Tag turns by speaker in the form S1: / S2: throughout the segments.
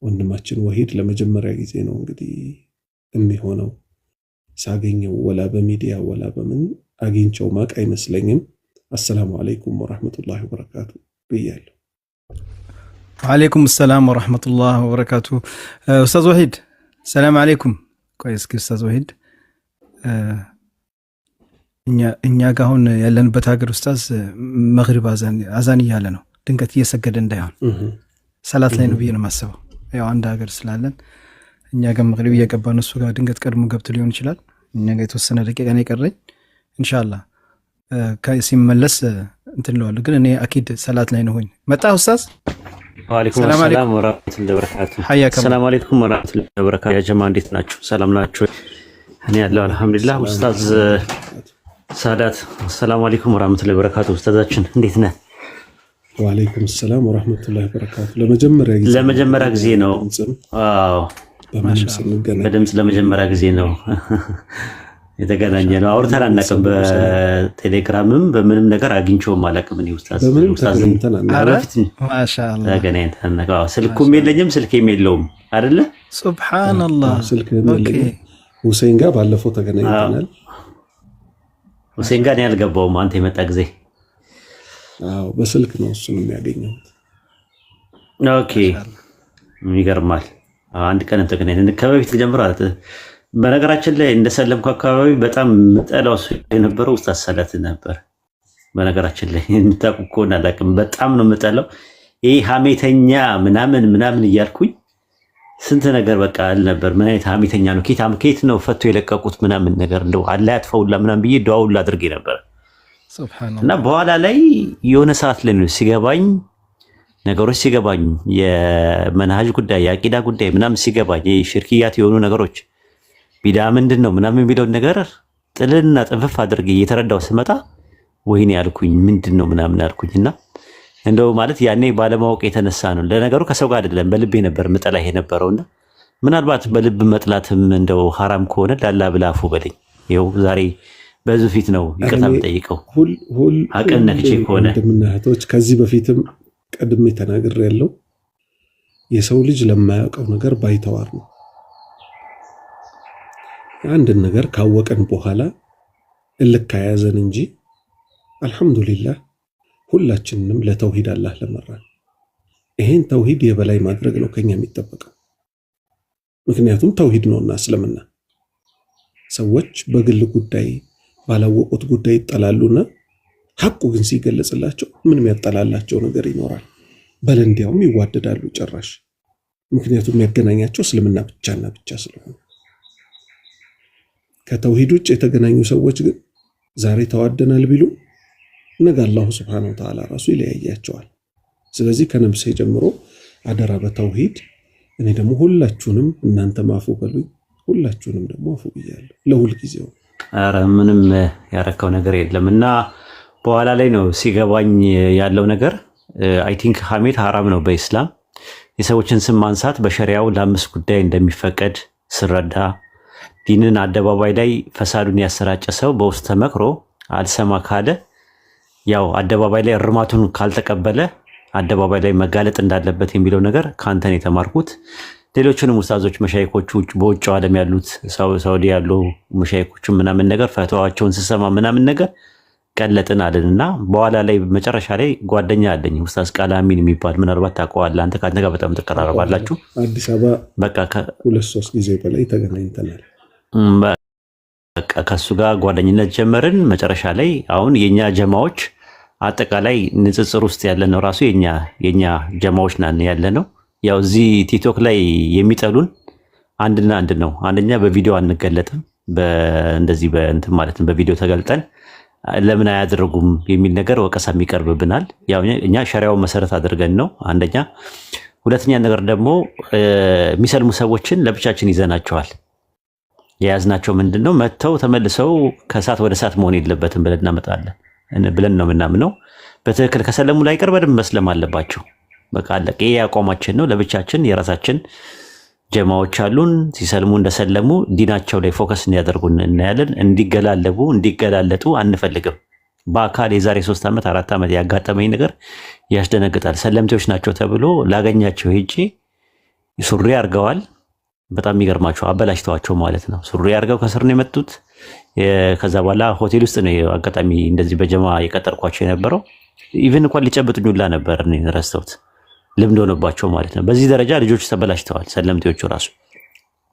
S1: ወንድማችን ወሂድ ለመጀመሪያ ጊዜ ነው እንግዲህ የሚሆነው ሳገኘው ወላ በሚዲያ ወላ በምን አግኝቸው ማቅ አይመስለኝም። አሰላሙ አለይኩም ወራህመቱላሂ ወበረካቱ ብያለሁ።
S2: ወአለይኩም ሰላም ወራህመቱላሂ ወበረካቱ። ኡስታዝ ወሂድ ሰላም አለይኩም። ቆይ እስኪ ኡስታዝ ወሂድ እኛ ጋር አሁን ያለንበት ሀገር ኡስታዝ መግሪብ አዛን እያለ ነው። ድንገት እየሰገደ እንዳይሆን ሰላት ላይ ነው ብዬ ነው የማስበው። ያው አንድ ሀገር ስላለን እኛ ጋር መግሪብ እየገባ ነው፣ እሱ ጋር ድንገት ቀድሞ ገብቶ ሊሆን ይችላል። እኛ ጋር የተወሰነ ደቂቃ ነው የቀረኝ። ኢንሻአላህ ሲመለስ እንትን እለዋለሁ። ግን እኔ አኪድ ሰላት ላይ ነው ሆኝ መጣ ኡስታዝ።
S3: ወአለይኩም ሰላም ወራህመቱላሂ ወበረካቱ። ሰላም አለይኩም ወራህመቱላሂ ወበረካቱ። ያ ጀማ እንዴት ናችሁ? ሰላም ናችሁ? እኔ ያለው አልሐምዱሊላህ። ኡስታዝ ሳዳት ሰላም አለይኩም ወራህመቱላሂ ወበረካቱ። ኡስታዛችን እንዴት ነህ?
S1: ወአለይኩም ሰላም ወራህመቱላሂ ወበረካቱ። ለመጀመሪያ ጊዜ ነው። አዎ በድምጽ ለመጀመሪያ ጊዜ ነው የተገናኘ ነው። አውርተን አናውቅም። በቴሌግራምም በምንም ነገር አግኝቼውም አላውቅም። እኔ ኡስታዝ ማሻአላህ ተገናኝተን ስልኩም የለኝም ስልኬም የለውም አይደለ?
S2: ሱብሃንአላህ።
S1: ኦኬ ሁሴን ጋር ባለፈው ተገናኝተናል።
S3: ሁሴን ጋር ያልገባውም አንተ የመጣ ጊዜ
S1: አዎ በስልክ ነው እሱን የሚያገኘው።
S3: ኦኬ ይገርማል። አንድ ቀን ተገናኝተን ከበፊት ጀምሮ በነገራችን ላይ እንደሰለምኩ አካባቢ በጣም ምጠላው የነበረው ኡስታዝ ሰላት ነበር። በነገራችን ላይ የምታውቁ ከሆነ አላውቅም፣ በጣም ነው ምጠላው። ይሄ ሀሜተኛ ምናምን እያልኩኝ ስንት ነገር በቃ አልነበር። ምን አይነት ሀሜተኛ ነው? ኬት ነው ፈቶ የለቀቁት ምናምን ነገር እንደው አላህ ያጥፋውላ ምናምን ብዬ ዱዓውላ አድርጌ ነበር። እና በኋላ ላይ የሆነ ሰዓት ላይ ነው ሲገባኝ ነገሮች ሲገባኝ የመንሃጅ ጉዳይ የአቂዳ ጉዳይ ምናምን ሲገባኝ ሽርክያት የሆኑ ነገሮች ቢዳ ምንድን ነው ምናምን የሚለውን ነገር ጥልና ጥንፍፍ አድርጌ እየተረዳው ስመጣ ወይኔ ያልኩኝ ምንድን ነው ምናምን ያልኩኝና እንደው ማለት ያኔ ባለማወቅ የተነሳ ነው። ለነገሩ ከሰው ጋር አይደለም በልቤ ነበር ምጠላ ይሄ ነበረውና ምናልባት በልብ መጥላትም እንደው ሐራም ከሆነ ላላ ብላፉ በለኝ። ይኸው ዛሬ በዙ ፊት ነው ይቅርታ የምጠይቀው አቀን ነክቼ ከሆነ
S1: እንደምናህቶች ከዚህ በፊትም ቀድሜ ተናግሬያለሁ። የሰው ልጅ ለማያውቀው ነገር ባይተዋር ነው። አንድን ነገር ካወቀን በኋላ እልክ ያዘን እንጂ አልহামዱሊላህ ሁላችንንም ለተውሂድ አላህ ለመራን። ይሄን ተውሂድ የበላይ ማድረግ ነው ከኛ የሚጠበቀው። ምክንያቱም ተውሂድ ነውና እስልምና። ሰዎች በግል ጉዳይ ባላወቁት ጉዳይ ይጣላሉና ሐቁ ግን ሲገለጽላቸው ምንም ያጣላላቸው ነገር ይኖራል። በል እንዲያውም ይዋደዳሉ ጭራሽ። ምክንያቱም ያገናኛቸው እስልምና ብቻና ብቻ ስለሆነ። ከተውሂድ ውጭ የተገናኙ ሰዎች ግን ዛሬ ተዋደናል ቢሉ ነገ አላሁ ሱብሓነሁ ወተዓላ ራሱ ይለያያቸዋል። ስለዚህ ከነብሴ ጀምሮ አደራ በተውሂድ እኔ ደግሞ ሁላችሁንም እናንተ ማፉ በሉኝ፣ ሁላችሁንም ደግሞ አፉ ብያለሁ ለሁል ጊዜው።
S3: ኧረ ምንም ያረከው ነገር የለምና በኋላ ላይ ነው ሲገባኝ ያለው ነገር። አይ ቲንክ ሐሜት ሐራም ነው በኢስላም። የሰዎችን ስም ማንሳት በሸሪያው ለአምስት ጉዳይ እንደሚፈቀድ ስረዳ ዲንን አደባባይ ላይ ፈሳዱን ያሰራጨ ሰው በውስጥ ተመክሮ አልሰማ ካለ ያው አደባባይ ላይ እርማቱን ካልተቀበለ አደባባይ ላይ መጋለጥ እንዳለበት የሚለው ነገር ካንተን የተማርኩት። ሌሎችንም ኡስታዞች መሻይኮቹ በውጭ ዓለም ያሉት ሳውዲ ያሉ መሻይኮቹ ምናምን ነገር ፈተዋቸውን ስሰማ ምናምን ነገር ቀለጥን አለንና በኋላ ላይ መጨረሻ ላይ ጓደኛ አለኝ ኡስታዝ ቃላሚን የሚባል ምናልባት ታውቀዋለህ አንተ። ካንተ ጋር በጣም ተቀራረባላችሁ።
S1: አዲስ አበባ
S3: በቃ
S1: 2-3 ጊዜ በላይ ተገናኝተናል።
S3: በቃ ከሱ ጋር ጓደኝነት ጀመርን። መጨረሻ ላይ አሁን የኛ ጀማዎች አጠቃላይ ንጽጽር ውስጥ ያለነው ራሱ የኛ ጀማዎች ናን ያለነው። ያው እዚህ ቲክቶክ ላይ የሚጠሉን አንድና አንድ ነው። አንደኛ በቪዲዮ አንገለጥም፣ እንደዚህ በእንትን ማለት ነው። በቪዲዮ ተገልጠን ለምን አያደርጉም የሚል ነገር ወቀሳ የሚቀርብብናል። ያው እኛ ሸሪዓው መሰረት አድርገን ነው አንደኛ። ሁለተኛ ነገር ደግሞ የሚሰልሙ ሰዎችን ለብቻችን ይዘናቸዋል። የያዝናቸው ምንድነው መተው ተመልሰው ከሳት ወደ ሳት መሆን የለበትም ብለን እናመጣለን ብለን ነው ምናምነው። በትክክል ከሰለሙ ላይ ቀር በደንብ መስለም አለባቸው። በቃ አለቀ። ይሄ አቋማችን ነው። ለብቻችን የራሳችን ጀማዎች አሉን። ሲሰልሙ እንደሰለሙ ዲናቸው ላይ ፎከስ እንዲያደርጉ እናያለን። እንዲገላለጡ አንፈልግም። በአካል የዛሬ 3 ዓመት 4 ዓመት ያጋጠመኝ ነገር ያስደነግጣል። ሰለምቴዎች ናቸው ተብሎ ላገኛቸው ሄጄ ሱሪ አድርገዋል። በጣም የሚገርማቸው አበላሽተዋቸው ማለት ነው። ሱሪ አድርገው ከስር ነው የመጡት። ከዛ በኋላ ሆቴል ውስጥ ነው አጋጣሚ እንደዚህ በጀማ የቀጠርኳቸው የነበረው። ኢቭን እንኳን ሊጨብጡኝ ሁላ ነበር ረስተውት ልምድ ሆነባቸው ማለት ነው። በዚህ ደረጃ ልጆች ተበላሽተዋል። ሰለምቴዎቹ ራሱ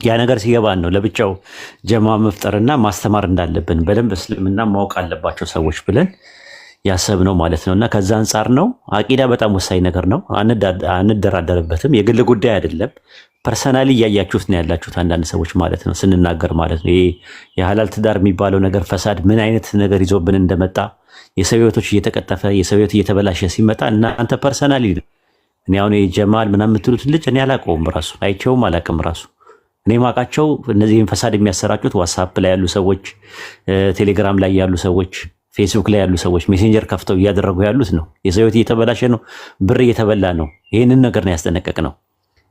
S3: ያ ነገር ሲገባን ነው ለብቻው ጀማ መፍጠርና ማስተማር እንዳለብን በደንብ እስልምና ማወቅ አለባቸው ሰዎች ብለን ያሰብነው ማለት ነውና ከዛ አንጻር ነው። አቂዳ በጣም ወሳኝ ነገር ነው፣ አንደራደርበትም። የግል ጉዳይ አይደለም። ፐርሰናሊ እያያችሁት ነው ያላችሁት አንዳንድ ሰዎች ማለት ነው ስንናገር ማለት ነው። ይሄ የሐላል ትዳር የሚባለው ነገር ፈሳድ ምን አይነት ነገር ይዞብን እንደመጣ የሰው ሕይወቶች እየተቀጠፈ የሰው ሕይወት እየተበላሸ ሲመጣ እናንተ ፐርሰናሊ እኔ አሁን ጀማል ምናምን የምትሉት ልጅ እኔ አላውቀውም፣ ራሱ አይቼውም አላውቅም። ራሱ እኔ ማውቃቸው እነዚህን ፈሳድ የሚያሰራጩት ዋትስአፕ ላይ ያሉ ሰዎች፣ ቴሌግራም ላይ ያሉ ሰዎች፣ ፌስቡክ ላይ ያሉ ሰዎች ሜሴንጀር ከፍተው እያደረጉ ያሉት ነው። የሰው ሕይወት እየተበላሸ ነው፣ ብር እየተበላ ነው። ይህንን ነገር ነው ያስጠነቀቅ ነው።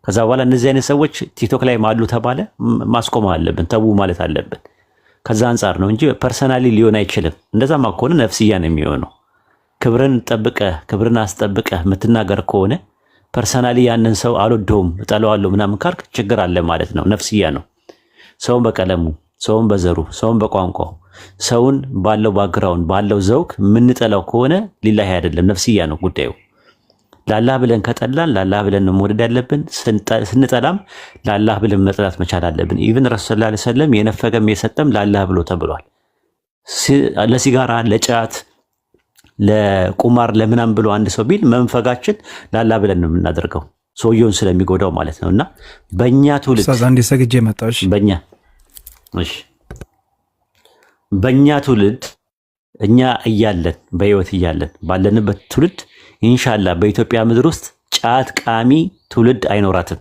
S3: ከዛ በኋላ እነዚህ አይነት ሰዎች ቲክቶክ ላይ ማሉ ተባለ ማስቆም አለብን፣ ተቡ ማለት አለብን። ከዛ አንጻር ነው እንጂ ፐርሰናሊ ሊሆን አይችልም። እንደዛማ ከሆነ ነፍስያ ነው የሚሆነው። ክብርን ጠብቀህ ክብርን አስጠብቀህ የምትናገር ከሆነ ፐርሰናሊ ያንን ሰው አልወደውም እጠለዋለሁ ምናምን ካልክ ችግር አለ ማለት ነው። ነፍስያ ነው። ሰውን በቀለሙ፣ ሰውን በዘሩ፣ ሰውን በቋንቋው፣ ሰውን ባለው ባግራውንድ ባለው ዘውግ የምንጠላው ከሆነ ሊላሂ አይደለም፣ ነፍስያ ነው ጉዳዩ። ለአላህ ብለን ከጠላን ለአላህ ብለን ነው መውደድ ያለብን። ስንጠላም ለአላህ ብለን መጥላት መቻል አለብን። ኢብን ረሱል ሰለላሁ ዐለይሂ ወሰለም የነፈገም የሰጠም ለአላህ ብሎ ተብሏል። ለሲጋራ፣ ለጫት፣ ለቁማር ለምናም ብሎ አንድ ሰው ቢል መንፈጋችን ለአላህ ብለን ነው የምናደርገው ሰውየውን ስለሚጎዳው ማለት ነውና በእኛ ትውልድ
S2: አንዴ ሰግጄ መጣሽ
S3: በእኛ ትውልድ እኛ እያለን በህይወት እያለን ባለንበት ትውልድ ኢንሻአላህ በኢትዮጵያ ምድር ውስጥ ጫት ቃሚ ትውልድ አይኖራትም።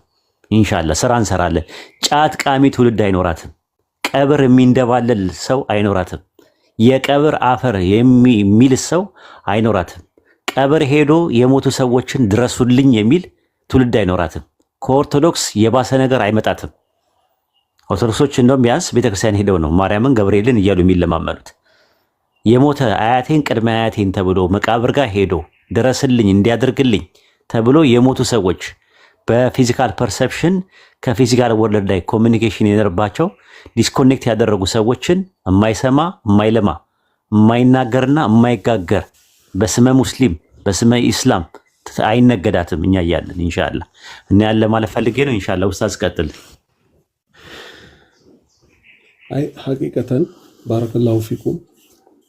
S3: ኢንሻአላህ ስራ እንሰራለን። ጫት ቃሚ ትውልድ አይኖራትም። ቀብር የሚንደባለል ሰው አይኖራትም። የቀብር አፈር የሚል ሰው አይኖራትም። ቀብር ሄዶ የሞቱ ሰዎችን ድረሱልኝ የሚል ትውልድ አይኖራትም። ከኦርቶዶክስ የባሰ ነገር አይመጣትም። ኦርቶዶክሶች እንደውም ቢያንስ ቤተክርስቲያን ሄደው ነው ማርያምን ገብርኤልን እያሉ የሚለማመኑት። የሞተ አያቴን ቅድመ አያቴን ተብሎ መቃብር ጋር ሄዶ ድረስልኝ እንዲያደርግልኝ ተብሎ የሞቱ ሰዎች በፊዚካል ፐርሰፕሽን ከፊዚካል ወርልድ ላይ ኮሚኒኬሽን የነበረባቸው ዲስኮኔክት ያደረጉ ሰዎችን የማይሰማ የማይለማ የማይናገርና የማይጋገር በስመ ሙስሊም በስመ ኢስላም አይነገዳትም። እኛ እያለን ኢንሻአላህ እና ያለ ማለት ፈልጌ ነው። ኢንሻአላህ ኡስታዝ ቀጥል።
S1: አይ ሐቂቀተን ባረከላሁ ፊኩም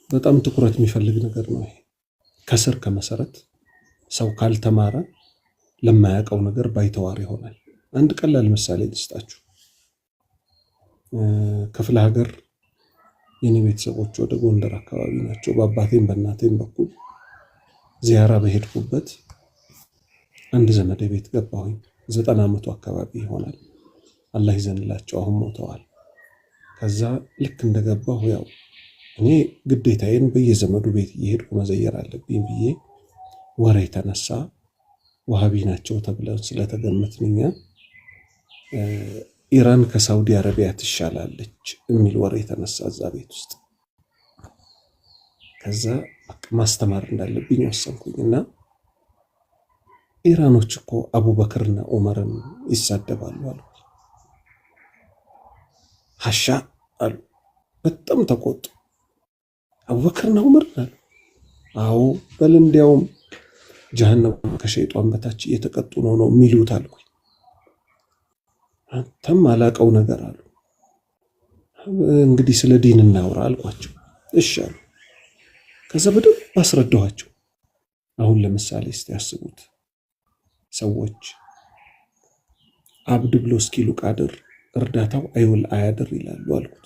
S1: በጣም ትኩረት የሚፈልግ ነገር ነው። ከስር ከመሰረት ሰው ካልተማረ ለማያውቀው ነገር ባይተዋር ይሆናል። አንድ ቀላል ምሳሌ ልስጣችሁ። ክፍለ ሀገር የኔ ቤተሰቦች ወደ ጎንደር አካባቢ ናቸው። በአባቴም በእናቴም በኩል ዚያራ በሄድኩበት አንድ ዘመድ ቤት ገባሁኝ። 90 ዓመቱ አካባቢ ይሆናል። አላህ ይዘንላቸው፣ አሁን ሞተዋል። ከዛ ልክ እንደገባሁ ያው እኔ ግዴታዬን በየዘመዱ ቤት እየሄድኩ መዘየር አለብኝ ብዬ ወሬ ተነሳ። ዋሃቢ ናቸው ተብለን ስለተገመትንኛ ኢራን ከሳውዲ አረቢያ ትሻላለች የሚል ወሬ ተነሳ እዛ ቤት ውስጥ። ከዛ ማስተማር እንዳለብኝ ወሰንኩኝና ኢራኖች እኮ አቡበክርና ዑመርን ይሳደባሉ አሉ። ሐሻ አሉ። በጣም ተቆጡ። አቡበክርና ዑመር አሉ። አዎ በል እንዲያውም ጀሃነም ከሸይጣን በታች እየተቀጡ ነው የሚሉት አልኩኝ። አንተም አላቀው ነገር አሉ። እንግዲህ ስለ ዲን እናውራ አልኳቸው። እሺ አሉ። ከዛ በደንብ አስረዳኋቸው። አሁን ለምሳሌ እስቲ ያስቡት፣ ሰዎች አብድ ብሎ እስኪሉ ቃድር እርዳታው አይውል አያድር ይላሉ አልኩት።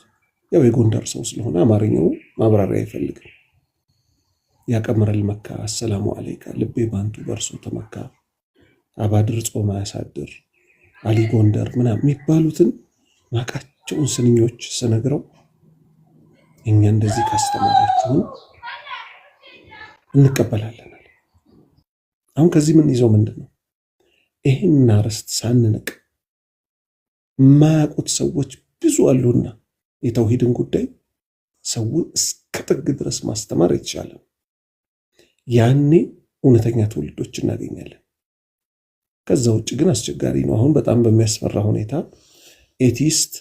S1: ያው የጎንደር ሰው ስለሆነ አማርኛው ማብራሪያ አይፈልግም። ያቀምረል መካ አሰላሙ አለይካ ልቤ ባንቱ በርሶ ተመካ አባድር ጾማ ያሳድር አሊ ጎንደር ምናምን የሚባሉትን ማቃቸውን ስንኞች ስነግረው እኛ እንደዚህ ካስተማራችሁን እንቀበላለን። አሁን ከዚህ ምን ይዘው ምንድነው ይሄን አርስት ሳንነቅ የማያውቁት ሰዎች ብዙ አሉና የተውሂድን ጉዳይ ሰውን እስከ ጥግ ድረስ ማስተማር የተቻለ ያኔ እውነተኛ ትውልዶች እናገኛለን። ከዛ ውጭ ግን አስቸጋሪ ነው። አሁን በጣም በሚያስፈራ ሁኔታ ኤቲስት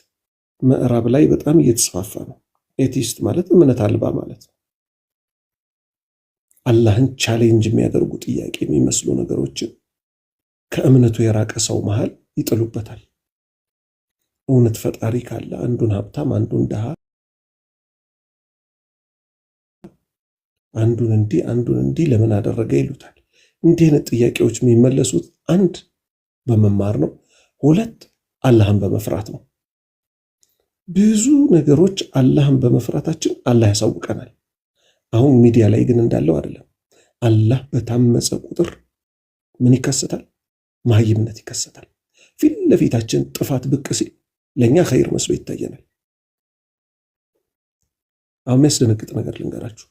S1: ምዕራብ ላይ በጣም እየተስፋፋ ነው። ኤቲስት ማለት እምነት አልባ ማለት ነው። አላህን ቻሌንጅ የሚያደርጉ ጥያቄ የሚመስሉ ነገሮችን ከእምነቱ የራቀ ሰው መሃል ይጥሉበታል። እውነት ፈጣሪ ካለ አንዱን ሀብታም አንዱን ድሃ፣ አንዱን እንዲህ ለምን አደረገ ይሉታል። እንዲህ አይነት ጥያቄዎች የሚመለሱት አንድ በመማር ነው፣ ሁለት አላህን በመፍራት ነው። ብዙ ነገሮች አላህን በመፍራታችን አላህ ያሳውቀናል። አሁን ሚዲያ ላይ ግን እንዳለው አይደለም። አላህ በታመፀ ቁጥር ምን ይከሰታል? መሃይምነት ይከሰታል። ፊት ለፊታችን ጥፋት ብቅ ሲል ለእኛ ኸይር መስሎ ይታየናል። አሁን የሚያስደነግጥ ነገር ልንገራችሁ።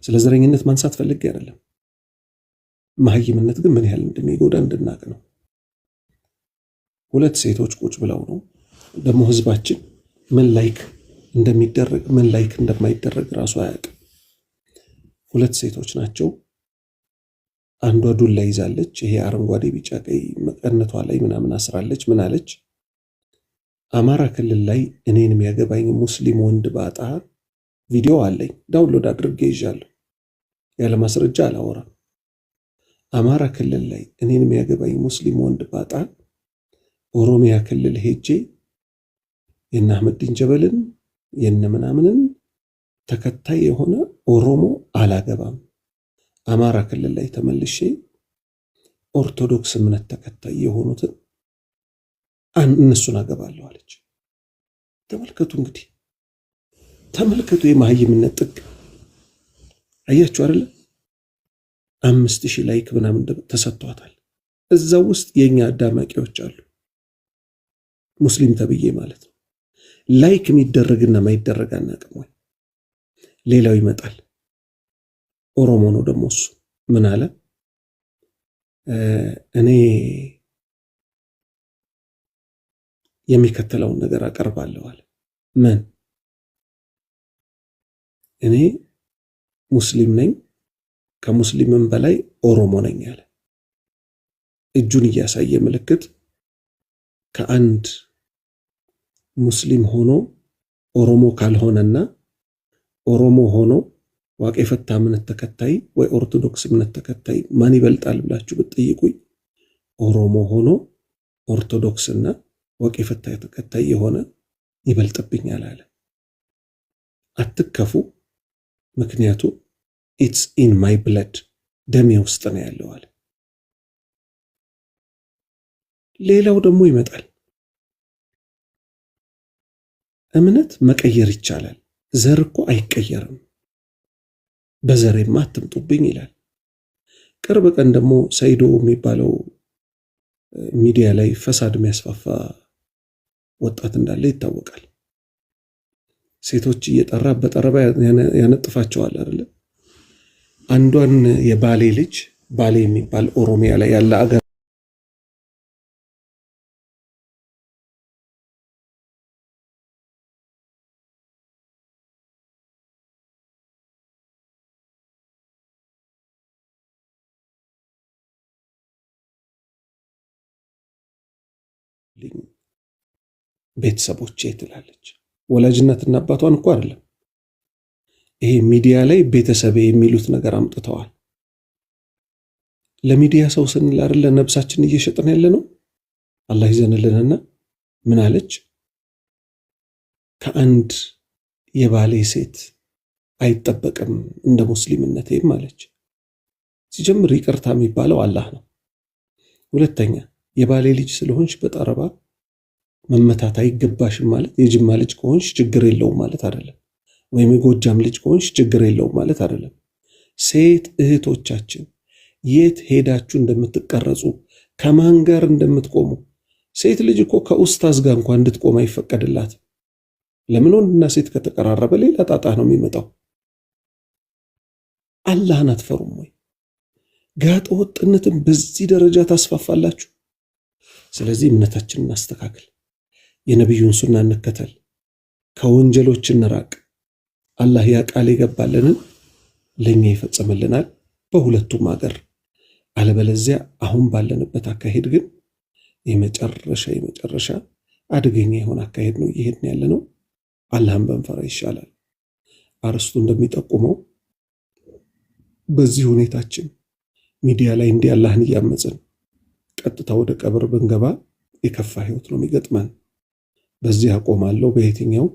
S1: ስለ ዘረኝነት ማንሳት ፈልጌ አይደለም። መሃይምነት ግን ምን ያህል እንደሚጎዳ እንድናቅ ነው። ሁለት ሴቶች ቁጭ ብለው ነው ደግሞ ህዝባችን ምን ላይክ እንደሚደረግ ምን ላይክ እንደማይደረግ ራሱ አያውቅም። ሁለት ሴቶች ናቸው። አንዷ ዱላ ይዛለች። ይሄ አረንጓዴ ቢጫ ቀይ መቀነቷ ላይ ምናምን አስራለች። ምን አለች? አማራ ክልል ላይ እኔን የሚያገባኝ ሙስሊም ወንድ ባጣ ቪዲዮ አለኝ፣ ዳውንሎድ አድርጌ ይዣለሁ። ያለ ማስረጃ አላወራም። አማራ ክልል ላይ እኔን የሚያገባኝ ሙስሊም ወንድ ባጣ ኦሮሚያ ክልል ሄጄ የነ አህመዲን ጀበልን የነ ምናምንን ተከታይ የሆነ ኦሮሞ አላገባም። አማራ ክልል ላይ ተመልሼ ኦርቶዶክስ እምነት ተከታይ የሆኑትን እነሱን አገባለሁ አለች። ተመልከቱ እንግዲህ ተመልከቱ፣ የመሃይምነት ጥግ አያችሁ አይደለ? 5000 ላይክ ምናምን ተሰጥቷታል። እዛው ውስጥ የኛ አዳማቂዎች አሉ፣ ሙስሊም ተብዬ ማለት ነው። ላይክ የሚደረግና ማይደረግ አናውቅም ወይ? ሌላው ይመጣል። ኦሮሞ ነው ደግሞ እሱ ምን አለ? እኔ የሚከተለውን ነገር አቀርባለሁ አለ። ምን? እኔ ሙስሊም ነኝ፣ ከሙስሊምም በላይ ኦሮሞ ነኝ አለ። እጁን እያሳየ ምልክት ከአንድ ሙስሊም ሆኖ ኦሮሞ ካልሆነና ኦሮሞ ሆኖ ዋቄ ፈታ እምነት ተከታይ ወይ ኦርቶዶክስ እምነት ተከታይ ማን ይበልጣል ብላችሁ ብትጠይቁኝ ኦሮሞ ሆኖ ኦርቶዶክስና ዋቄ ፈታ ተከታይ የሆነ ይበልጥብኛል አለ። አትከፉ፣ ምክንያቱም ኢትስ ኢን ማይ ብለድ ደሜ ውስጥ ነው ያለው አለ። ሌላው ደግሞ ይመጣል። እምነት መቀየር ይቻላል፣ ዘር እኮ አይቀየርም፣ በዘሬማ አትምጡብኝ ይላል። ቅርብ ቀን ደግሞ ሰይዶ የሚባለው ሚዲያ ላይ ፈሳድ የሚያስፋፋ ወጣት እንዳለ ይታወቃል። ሴቶች እየጠራ በጠረባ ያነጥፋቸዋል አይደለ? አንዷን የባሌ ልጅ ባሌ የሚባል ኦሮሚያ ላይ ያለ አገር ቤተሰቦቼ ትላለች። ወላጅነትና አባቷን እኮ አይደለም፣ ይሄ ሚዲያ ላይ ቤተሰቤ የሚሉት ነገር አምጥተዋል። ለሚዲያ ሰው ስንል አይደለ ነብሳችን እየሸጥን ያለ ነው። አላህ ይዘንልንና ምን አለች? ከአንድ የባሌ ሴት አይጠበቅም እንደ ሙስሊምነቴም አለች። ሲጀምር ይቅርታ የሚባለው አላህ ነው። ሁለተኛ የባሌ ልጅ ስለሆንሽ በጠረባ መመታት አይገባሽም ማለት የጅማ ልጅ ከሆንሽ ችግር የለውም ማለት አይደለም። ወይም የጎጃም ልጅ ከሆንሽ ችግር የለውም ማለት አይደለም። ሴት እህቶቻችን የት ሄዳችሁ እንደምትቀረጹ ከማን ጋር እንደምትቆሙ፣ ሴት ልጅ እኮ ከኡስታዝ ጋር እንኳን እንድትቆም አይፈቀድላትም። ለምን? ወንድና ሴት ከተቀራረበ ሌላ ጣጣ ነው የሚመጣው። አላህን አትፈሩም ወይ? ጋጠ ወጥነትን በዚህ ደረጃ ታስፋፋላችሁ። ስለዚህ እምነታችንን እናስተካክል፣ የነቢዩን ሱና እንከተል፣ ከወንጀሎች እንራቅ። አላህ ያ ቃል የገባልንን ለኛ ይፈጽምልናል። በሁለቱም ሀገር አለበለዚያ አሁን ባለንበት አካሄድ ግን የመጨረሻ አደገኛ የሆነ አካሄድ ነው እየሄድን ያለ ነው። አላህን በንፈራ ይሻላል። አርስቱ እንደሚጠቁመው በዚህ ሁኔታችን ሚዲያ ላይ እንዲህ አላህን እያመጽን ቀጥታ ወደ ቀብር ብንገባ የከፋ ህይወት ነው የሚገጥመን። በዚህ አቆማለሁ። በየትኛው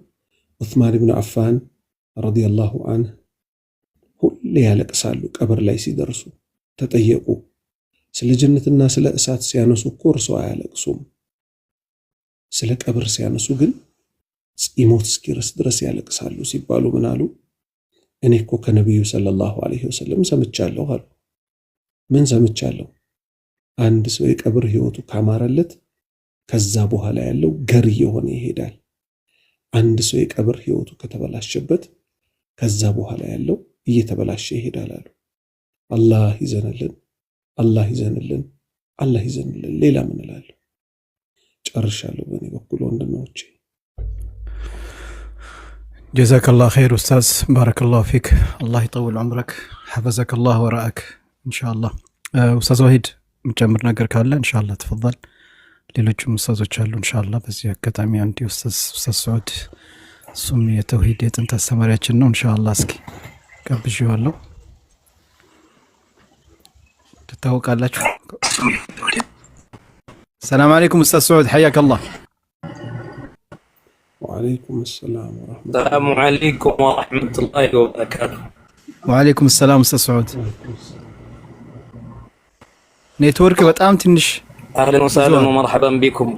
S1: ዑስማን ኢብኑ አፋን ረዲየላሁ ዐንሁ ሁሌ ያለቅሳሉ ቀብር ላይ ሲደርሱ። ተጠየቁ፣ ስለ ጀነትና ስለ እሳት ሲያነሱ እኮ እርሶ አያለቅሱም፣ ስለ ቀብር ሲያነሱ ግን ፂሞት እስኪርስ ድረስ ያለቅሳሉ ሲባሉ ምን አሉ? እኔ እኮ ከነቢዩ ሰለላሁ ዐለይሂ ወሰለም ሰምቻለሁ አሉ። ምን ሰምቻለሁ? አንድ ሰው የቀብር ህይወቱ ካማረለት ከዛ በኋላ ያለው ገር እየሆነ ይሄዳል። አንድ ሰው የቀብር ህይወቱ ከተበላሸበት ከዛ በኋላ ያለው እየተበላሸ ይሄዳል አሉ። አላህ ይዘንልን፣ አላህ ይዘንልን፣ አላህ ይዘንልን። ሌላ ምን እላለሁ? ጨርሻለሁ በእኔ በኩል ወንድሞቼ።
S2: ጀዛከላሁ ኸይር ኡስታዝ፣ ባረከላሁ ፊክ። አላህ ይጠውል ዑምረክ፣ ሐፈዘከላህ ወራአክ ኢንሻአላህ። ኡስታዝ ወሂድ የምጨምር ነገር ካለ ኢንሻአላህ ተፈضل። ሌሎችም ኡስታዞች አሉ ኢንሻአላህ። በዚህ አጋጣሚ አንድ ኡስታዝ ሰዑድ እሱም የተውሂድ የጥንት አስተማሪያችን ነው ኢንሻአላህ። እስኪ ቀብዤዋለሁ፣ ትታወቃላችሁ። ሰላም አለይኩም ኡስታዝ ሰዑድ ሐያከላህ።
S1: ወአለይኩም ሰላም ወራህመቱላህ።
S4: ሰላሙ አለይኩም ወራህመቱላሂ ወበረካቱ።
S2: ወአለይኩም ሰላም ኡስታዝ ሰዑድ። ኔትወርክ በጣም ትንሽ።
S4: አህለን ወሰህለን ወመርሐበን ቢኩም።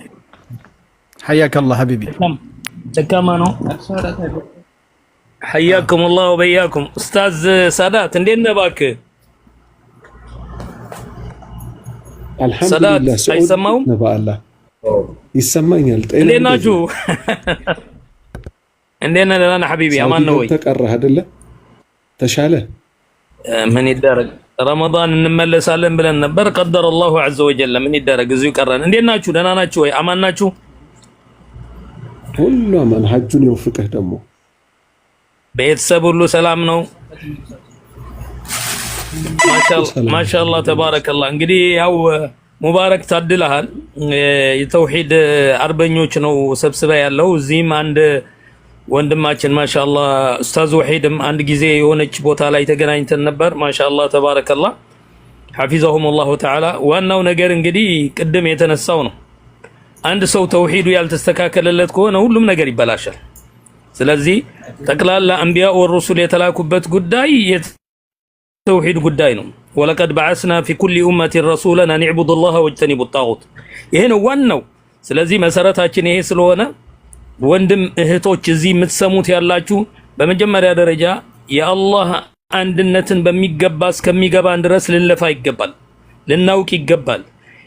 S2: ሐያከላህ ሐቢቢ።
S4: ደካማ ነው። ሐያኩም አላህ ወበያኩም። ኡስታዝ ሳዳት እንዴት ነህ እባክህ?
S1: አልሐምዱሊላህ።
S4: አይሰማውም?
S1: በአላህ ይሰማኛል።
S4: እንዴት ናችሁ? እንዴት ነህ? ደህና ነህ ሐቢቢ? አማን ነው ወይ?
S1: ተቀረህ አይደለ? ተሻለ?
S4: ምን ይደረግ፣ ረመዳን እንመለሳለን ብለን ነበር። ቀደረ አላሁ ዐዘ ወጀል። ምን ይደረግ፣ እዚሁ ቀረን። እንዴት ናችሁ? ደህና ናችሁ ወይ? አማን ናችሁ?
S1: ሁሉ አማን። ሐጁን ይወፍቅህ ደግሞ።
S4: ቤተሰብ ሁሉ ሰላም ነው? ማሻአላህ ተባረከላህ። እንግዲህ ያው ሙባረክ ታድለሃል። የተውሂድ አርበኞች ነው ሰብስበ ያለው። እዚህም አንድ ወንድማችን ማሻአላህ ኡስታዝ ወሂድም አንድ ጊዜ የሆነች ቦታ ላይ ተገናኝተን ነበር። ማሻአላህ ተባረከላህ ሐፊዘሁሙላሁ ተዓላ። ዋናው ነገር እንግዲህ ቅድም የተነሳው ነው። አንድ ሰው ተውሂዱ ያልተስተካከለለት ከሆነ ሁሉም ነገር ይበላሻል። ስለዚህ ጠቅላላ አንቢያ ወሩሱል የተላኩበት ጉዳይ የተውሂድ ጉዳይ ነው። ወለቀድ በዐስና ፊ ኩሊ ኡመቲን ረሱለን አን ኢዕቡዱላህ ወጅተኒቡ ጣጉት። ይሄ ነው ዋናው። ስለዚህ መሰረታችን ይሄ ስለሆነ ወንድም እህቶች እዚህ የምትሰሙት ያላችሁ በመጀመሪያ ደረጃ የአላህ አንድነትን በሚገባ እስከሚገባን ድረስ ልንለፋ ይገባል፣ ልናውቅ ይገባል።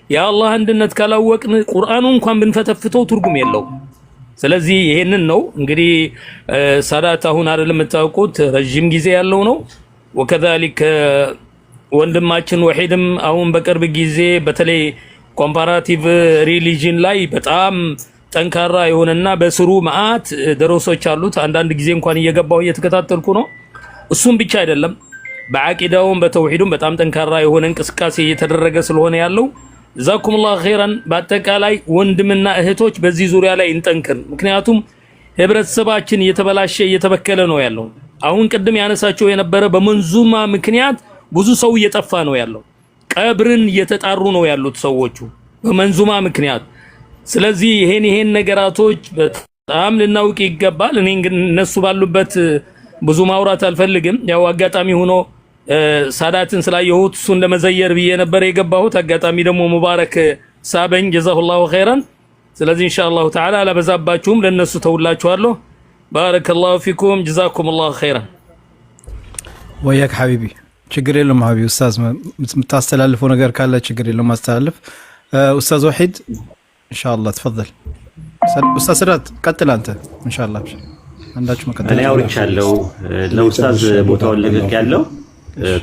S4: የአላህ አንድነት ካላወቅን ቁርአኑ እንኳን ብንፈተፍተው ትርጉም የለውም። ስለዚህ ይሄንን ነው እንግዲህ ሳዳት አሁን አይደለም የምታውቁት ረጅም ጊዜ ያለው ነው። ወከዛሊክ ወንድማችን ወሂድም አሁን በቅርብ ጊዜ በተለይ ኮምፓራቲቭ ሪሊጅን ላይ በጣም ጠንካራ የሆነና በስሩ መዓት ደረሶች አሉት። አንዳንድ ጊዜ እንኳን እየገባው እየተከታተልኩ ነው። እሱም ብቻ አይደለም በአቂዳውም በተውሂዱም በጣም ጠንካራ የሆነ እንቅስቃሴ እየተደረገ ስለሆነ ያለው ጀዛኩሙላህ ኸይራን። በአጠቃላይ ወንድምና እህቶች በዚህ ዙሪያ ላይ እንጠንክር። ምክንያቱም ህብረተሰባችን እየተበላሸ እየተበከለ ነው ያለው። አሁን ቅድም ያነሳቸው የነበረ በመንዙማ ምክንያት ብዙ ሰው እየጠፋ ነው ያለው። ቀብርን እየተጣሩ ነው ያሉት ሰዎቹ በመንዙማ ምክንያት። ስለዚህ ይሄን ነገራቶች በጣም ልናውቅ ይገባል። እኔ ግን እነሱ ባሉበት ብዙ ማውራት አልፈልግም። ያው አጋጣሚ ሆኖ ሳዳትን ስላየሁት እሱን ለመዘየር ብዬ ነበር የገባሁት። አጋጣሚ ደግሞ ሙባረክ ሳበኝ ጀዛሁላሁ ኸይራን። ስለዚህ ኢንሻአላሁ ተዓላ አላበዛባችሁም፣ ለነሱ ተውላችኋለሁ። ባረከላሁ ፊኩም ጀዛኩሙላሁ ኸይራን።
S2: ወያክ ሐቢቢ። ችግር የለውም ሐቢቢ። ኡስታዝ የምታስተላልፈው ነገር ካለ ችግር የለውም ማስተላለፍ። ኡስታዝ ወሂድ ኢንሻአላህ ተፈضل። ኡስታዝ ሰዳት ቀጥል አንተ ኢንሻአላህ። አንዳችሁ መቀጠል።
S3: እኔ አውርቻለሁ። ለኡስታዝ ቦታውን ልቅቅ ያለው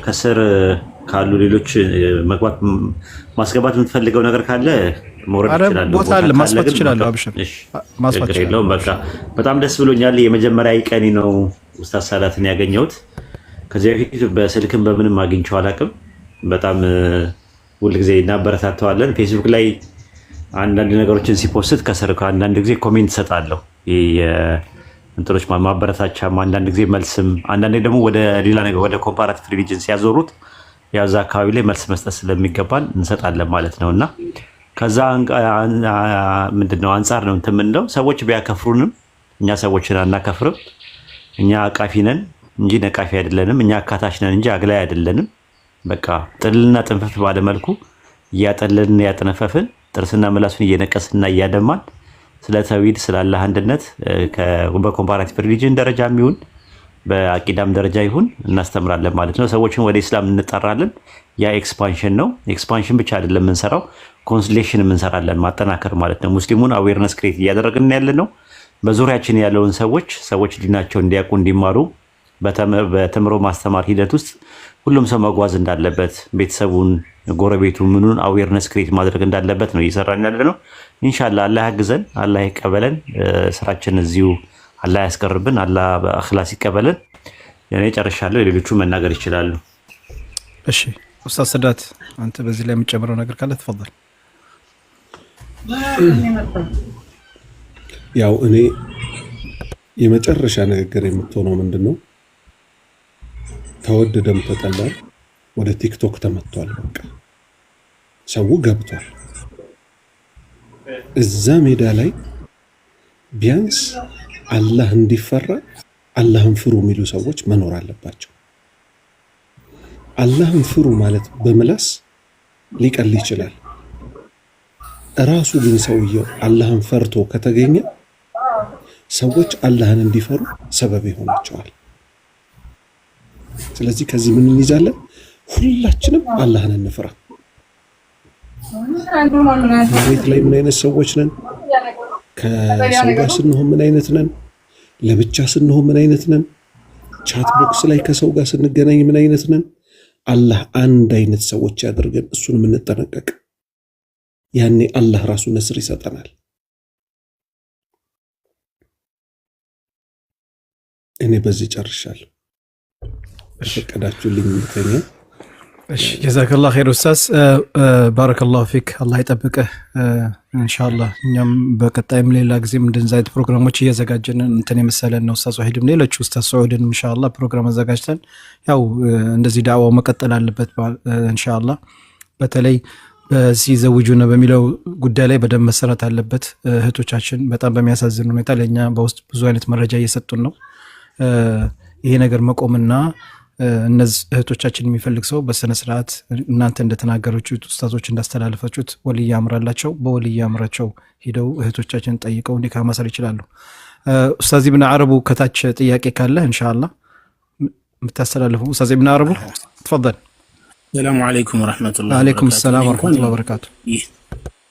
S3: ከስር ካሉ ሌሎች መግባት ማስገባት የምትፈልገው ነገር ካለ መውረድ ይችላል።
S2: ቦታ አለ ማስፋት ይችላል። አብሽር ማስፋት ይችላል።
S3: በቃ በጣም ደስ ብሎኛል። የመጀመሪያ ቀኔ ነው ኡስታዝ ሳዳትን ያገኘሁት። ከዚህ በፊት በስልክም በምንም አግኝቼው አላውቅም። በጣም ሁልጊዜ እናበረታተዋለን። ፌስቡክ ላይ አንዳንድ ነገሮችን ሲፖስት ከስር አንዳንድ ጊዜ ኮሜንት ሰጣለሁ። እንትኖች ማበረታቻም አንዳንድ ጊዜ መልስም አንዳንዴ ደግሞ ወደ ሌላ ነገር ወደ ኮምፓራቲቭ ሪሊጅን ሲያዞሩት ያዛ አካባቢ ላይ መልስ መስጠት ስለሚገባን እንሰጣለን ማለት ነውና ከዛ ምንድነው አንፃር ነው እንትን ምንድነው ሰዎች ቢያከፍሩንም እኛ ሰዎችን አናከፍርም። እኛ አቃፊ ነን እንጂ ነቃፊ አይደለንም። እኛ አካታች ነን እንጂ አግላይ አይደለንም። በቃ ጥልና ጥንፈፍ ባለ መልኩ እያጠለልን ያጠነፈፍን ጥርስና ምላሱን እየነቀስና እያደማን ስለ ተውሂድ ስለ አላህ አንድነት በኮምፓራቲቭ ሪሊጅን ደረጃ የሚሆን በአቂዳም ደረጃ ይሁን እናስተምራለን ማለት ነው። ሰዎችን ወደ ኢስላም እንጠራለን። ያ ኤክስፓንሽን ነው። ኤክስፓንሽን ብቻ አይደለም የምንሰራው፣ ኮንሶሌሽን እንሰራለን፣ ማጠናከር ማለት ነው። ሙስሊሙን አዌርነስ ክሬት እያደረግን ያለ ነው። በዙሪያችን ያለውን ሰዎች ዲናቸው እንዲያውቁ እንዲማሩ በተምሮ ማስተማር ሂደት ውስጥ ሁሉም ሰው መጓዝ እንዳለበት ቤተሰቡን፣ ጎረቤቱ ምኑን አዌርነስ ክሬት ማድረግ እንዳለበት ነው እየሰራን ያለ ነው። ኢንሻአላህ አላህ ያግዘን፣ አላህ ይቀበለን። ስራችን እዚሁ አላህ ያስቀርብን፣ አላህ በእኽላስ ይቀበለን። እኔ ጨርሻለሁ። ሌሎቹ መናገር ይችላሉ።
S2: እሺ ኡስታዝ ሰዳት አንተ በዚህ ላይ የምትጨምረው ነገር ካለ ተፈضل።
S1: ያው እኔ የመጨረሻ ንግግር የምትሆነው ምንድነው ተወደደም ተጠላም ወደ ቲክቶክ ተመቷል። በቃ ሰው ገብቷል። እዛ ሜዳ ላይ ቢያንስ አላህ እንዲፈራ አላህን ፍሩ የሚሉ ሰዎች መኖር አለባቸው። አላህን ፍሩ ማለት በምላስ ሊቀል ይችላል። ራሱ ግን ሰውየው አላህን ፈርቶ ከተገኘ ሰዎች አላህን እንዲፈሩ ሰበብ ይሆናቸዋል። ስለዚህ ከዚህ ምን እንይዛለን? ሁላችንም አላህን እንፍራ። ቤት ላይ ምን አይነት ሰዎች ነን? ከሰው ጋር ስንሆን ምን አይነት ነን? ለብቻ ስንሆን ምን አይነት ነን? ቻት ቦክስ ላይ ከሰው ጋር ስንገናኝ ምን አይነት ነን? አላህ አንድ አይነት ሰዎች ያደርገን። እሱን የምንጠነቀቅ ያኔ አላህ ራሱ ነስር ይሰጠናል። እኔ በዚህ ጨርሻለሁ። ፈቀዳችሁልኝ ምትኛ።
S2: እሺ ጀዛከላህ ኸይር ኡስታዝ፣ ባረከላሁ ፊክ። አላህ ይጠብቅህ ኢንሻአላህ። እኛም በቀጣይም ሌላ ጊዜም እንደዚህ አይነት ፕሮግራሞች እያዘጋጀን እንትን የመሰለን ነው። ኡስታዝ ወሂድም ሌሎች ኡስታዝ ሰዑድን ኢንሻአላህ ፕሮግራም አዘጋጅተን ያው እንደዚህ ዳዕዋው መቀጠል አለበት ኢንሻአላህ። በተለይ በዚህ ዘውጁና በሚለው ጉዳይ ላይ በደንብ መሰረት አለበት። እህቶቻችን በጣም በሚያሳዝን ሁኔታ ለኛ በውስጥ ብዙ አይነት መረጃ እየሰጡን ነው። ይሄ ነገር መቆምና እነዚህ እህቶቻችን የሚፈልግ ሰው በስነ ስርዓት እናንተ እንደተናገራችሁት ኡስታዞች እንዳስተላለፋችሁት ወልይ አምራላቸው በወልይ አምራቸው ሄደው እህቶቻችን ጠይቀው ኒካህ ማሰር ይችላሉ። ኡስታዝ ኢብኑ አረቡ ከታች ጥያቄ ካለ ኢንሻአላህ የምታስተላልፉ ኡስታዝ ኢብኑ አረቡ ተፈضل።
S5: ሰላም አለይኩም ወራህመቱላሂ
S2: ወአለይኩም ሰላም ወራህመቱላሂ ወበረካቱ።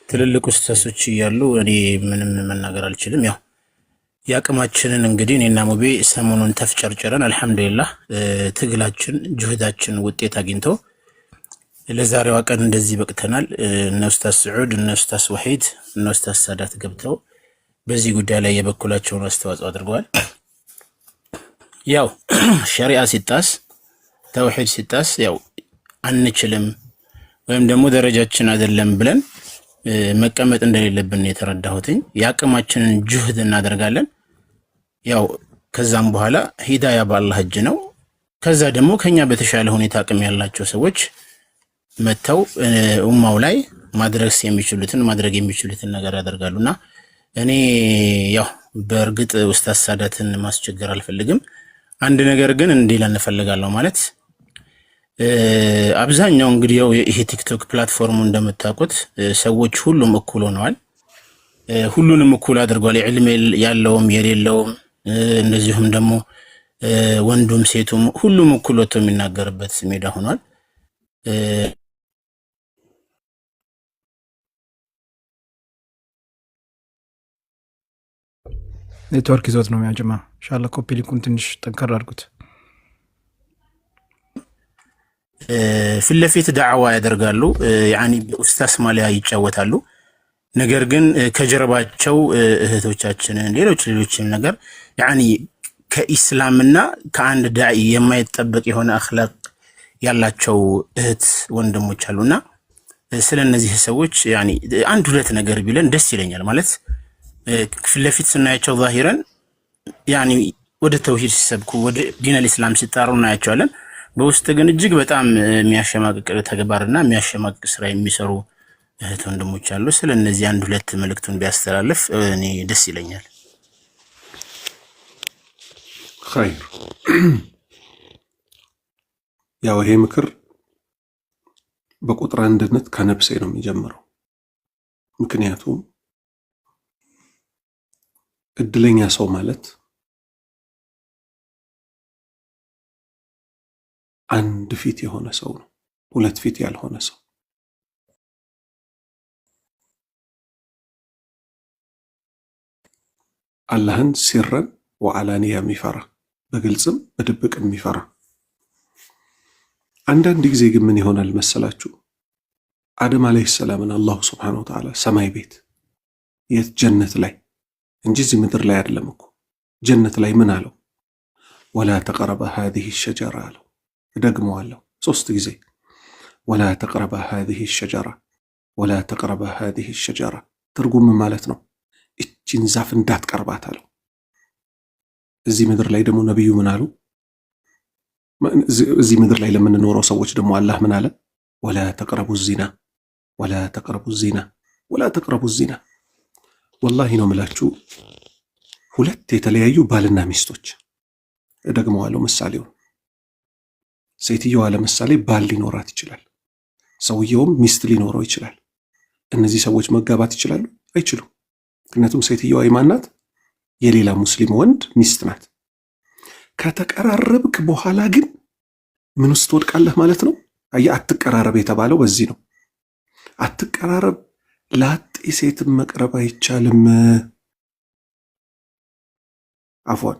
S5: ትልልቅ ኡስታዞች እያሉ እኔ ምንም መናገር አልችልም። ያው ያቅማችንን እንግዲህ እኔና ሙቤ ሰሞኑን ተፍጨርጨረን አልহামዱሊላህ ትግላችን ጅህዳችን ውጤት አግኝቶ ለዛሬዋ ቀን እንደዚህ በቅተናል። እነ ኡስታዝ ሰዑድ እነ ኡስታዝ ወሂድ እነ ኡስታዝ ሳዳት ገብተው በዚህ ጉዳይ ላይ የበኩላቸውን አስተዋጽኦ አድርገዋል። ያው ሸሪዓ ሲጣስ ተውሂድ ሲጣስ ያው አንችልም ወይም ደግሞ ደረጃችን አይደለም ብለን መቀመጥ እንደሌለብን የተረዳሁትኝ። ያቅማችንን ጅህድ እናደርጋለን። ያው ከዛም በኋላ ሂዳያ በአላህ እጅ ነው። ከዛ ደግሞ ከኛ በተሻለ ሁኔታ አቅም ያላቸው ሰዎች መተው ኡማው ላይ ማድረግ የሚችሉትን ነገር ያደርጋሉና እኔ ያው በእርግጥ ኡስታዝ ሳዳትን ማስቸገር አልፈልግም። አንድ ነገር ግን እንዲህ ለንፈልጋለሁ ማለት አብዛኛው እንግዲህ ያው ይሄ ቲክቶክ ፕላትፎርሙ እንደምታውቁት ሰዎች ሁሉም እኩል ሆነዋል። ሁሉንም እኩል አድርጓል። ዕልም ያለውም የሌለውም እንደዚሁም ደግሞ ወንዱም ሴቱም ሁሉም እኩል ወጥቶ የሚናገርበት ሜዳ ሆኗል።
S2: ኔትወርክ ይዞት ነው ያጀማ። ኢንሻአላህ ኮፒ ሊንኩን ትንሽ ጠንከር አድርጉት።
S5: ፊት ለፊት ዳዕዋ ያደርጋሉ፣ ያኒ ኡስታዝ ማሊያ ይጫወታሉ። ነገር ግን ከጀርባቸው እህቶቻችንን ሌሎችም ነገር ያኒ ከኢስላምና ከአንድ ዳዒ የማይጠበቅ የሆነ አኽላቅ ያላቸው እህት ወንድሞች አሉና ስለ እነዚህ ሰዎች ያኒ አንድ ሁለት ነገር ቢለን ደስ ይለኛል። ማለት ፊት ለፊት ስናያቸው ዛሂረን ያኒ ወደ ተውሂድ ሲሰብኩ ወደ ዲነል ኢስላም ሲጣሩ እናያቸዋለን። በውስጥ ግን እጅግ በጣም የሚያሸማቅቅ ተግባርና የሚያሸማቅቅ ስራ የሚሰሩ እህት ወንድሞች አሉ። ስለ እነዚህ አንድ ሁለት መልእክቱን ቢያስተላልፍ እኔ ደስ ይለኛል።
S1: ኸይር። ያው ይሄ ምክር በቁጥር አንድነት ከነፍሴ ነው የሚጀምረው። ምክንያቱም እድለኛ ሰው ማለት አንድ ፊት የሆነ ሰው ነው፣ ሁለት ፊት ያልሆነ ሰው። አላህን ሲረን ወዓላንያ የሚፈራ በግልጽም በድብቅ የሚፈራ። አንዳንድ ጊዜ ግን ምን ይሆናል መሰላችሁ? አደም አለይሂ ሰላምን አላሁ ሱብሓነሁ ወተዓላ ሰማይ ቤት የት ጀነት ላይ እንጂ እዚህ ምድር ላይ አይደለም እኮ ጀነት ላይ ምን አለው? ወላ ተቅረበ ሃዚሂ ሸጀራ አለው። እደግመዋለሁ 3 ጊዜ ወላ ተቅረበ ሃዚሂ ሸጀራ፣ ወላ ተቅረበ ሃዚሂ ሸጀራ። ትርጉም ማለት ነው እቺን ዛፍ እንዳትቀርባት አለው። እዚህ ምድር ላይ ደግሞ ነቢዩ ምን አሉ? እዚህ ምድር ላይ ለምንኖረው ሰዎች ደግሞ አላህ ምን አለ? ወላ ተቅረቡ ዚና፣ ወላ ተቅረቡ ዚና፣ ወላ ተቅረቡ ዚና። ወላሂ ነው ምላችሁ ሁለት የተለያዩ ባልና ሚስቶች። እደግመዋለሁ ምሳሌውን። ሴትየዋ ለምሳሌ ባል ሊኖራት ይችላል፣ ሰውየውም ሚስት ሊኖረው ይችላል። እነዚህ ሰዎች መጋባት ይችላሉ? አይችሉም። ምክንያቱም ሴትየዋ የማናት? የሌላ ሙስሊም ወንድ ሚስት ናት። ከተቀራረብክ በኋላ ግን ምን ውስጥ ትወድቃለህ ማለት ነው? አየህ፣ አትቀራረብ የተባለው በዚህ ነው። አትቀራረብ፣ ላጤ ሴትን መቅረብ አይቻልም። አፏን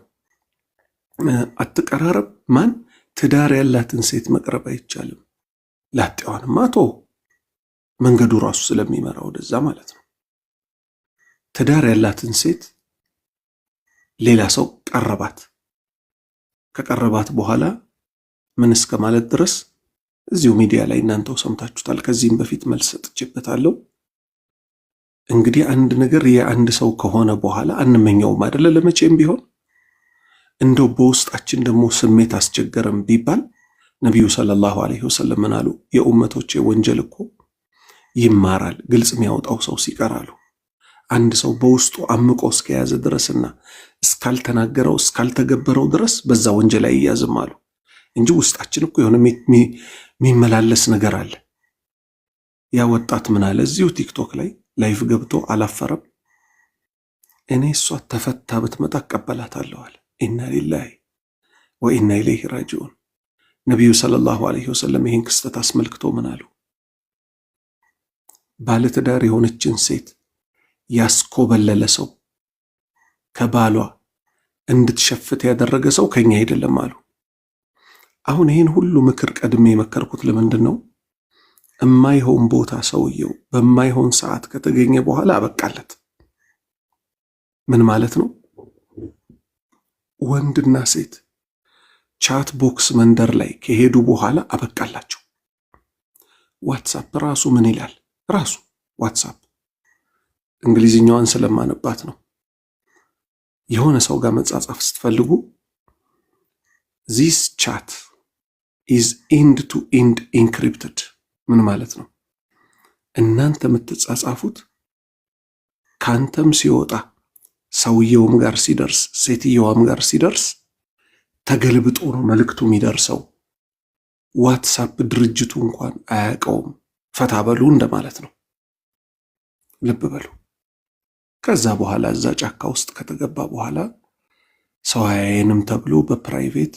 S1: አትቀራረብ ማን? ትዳር ያላትን ሴት መቅረብ አይቻልም። ላጤዋንማ ተው፣ መንገዱ ራሱ ስለሚመራ ወደዛ ማለት ነው። ትዳር ያላትን ሴት ሌላ ሰው ቀረባት። ከቀረባት በኋላ ምን እስከ ማለት ድረስ እዚሁ ሚዲያ ላይ እናንተው ሰምታችሁታል። ከዚህም በፊት መልስ ሰጥቼበታለሁ። እንግዲህ አንድ ነገር የአንድ ሰው ከሆነ በኋላ አንመኘውም አይደለ? ለመቼም ቢሆን እንደው በውስጣችን ደግሞ ስሜት አስቸገረም ቢባል ነቢዩ ሰለላሁ ዐለይሂ ወሰለም ምን አሉ? የኡመቶቼ ወንጀል እኮ ይማራል ግልጽ የሚያወጣው ሰው ሲቀር አሉ። አንድ ሰው በውስጡ አምቆ እስከያዘ ድረስና እስካልተናገረው እስካልተገበረው ድረስ በዛ ወንጀል አይያዝም አሉ እንጂ ውስጣችን እኮ የሆነ የሚመላለስ ነገር አለ። ያ ወጣት ምን አለ? እዚሁ ቲክቶክ ላይ ላይፍ ገብቶ አላፈረም። እኔ እሷ ተፈታ ብትመጣ እቀበላታለሁ አለ። ኢና ሊላሂ ወኢና ኢለይሂ ራጂዑን። ነቢዩ ሰለላሁ ዐለይሂ ወሰለም ይህን ክስተት አስመልክቶ ምን አሉ? ባለትዳር የሆነችን ሴት ያስኮበለለ ሰው ከባሏ እንድትሸፍት ያደረገ ሰው ከኛ አይደለም አሉ። አሁን ይህን ሁሉ ምክር ቀድሜ የመከርኩት ለምንድን ነው? እማይሆን ቦታ ሰውየው በማይሆን ሰዓት ከተገኘ በኋላ አበቃለት። ምን ማለት ነው? ወንድና ሴት ቻት ቦክስ መንደር ላይ ከሄዱ በኋላ አበቃላቸው። ዋትሳፕ ራሱ ምን ይላል? ራሱ ዋትሳፕ እንግሊዝኛዋን ስለማነባት ነው። የሆነ ሰው ጋር መጻጻፍ ስትፈልጉ ዚስ ቻት ኢዝ ኢንድ ቱ ኢንድ ኢንክሪፕትድ። ምን ማለት ነው? እናንተ የምትጻጻፉት ካንተም ሲወጣ ሰውየውም ጋር ሲደርስ ሴትየዋም ጋር ሲደርስ ተገልብጦ ነው መልእክቱ የሚደርሰው። ዋትሳፕ ድርጅቱ እንኳን አያውቀውም። ፈታ በሉ እንደማለት ነው። ልብ በሉ። ከዛ በኋላ እዛ ጫካ ውስጥ ከተገባ በኋላ ሰው አያየንም ተብሎ በፕራይቬት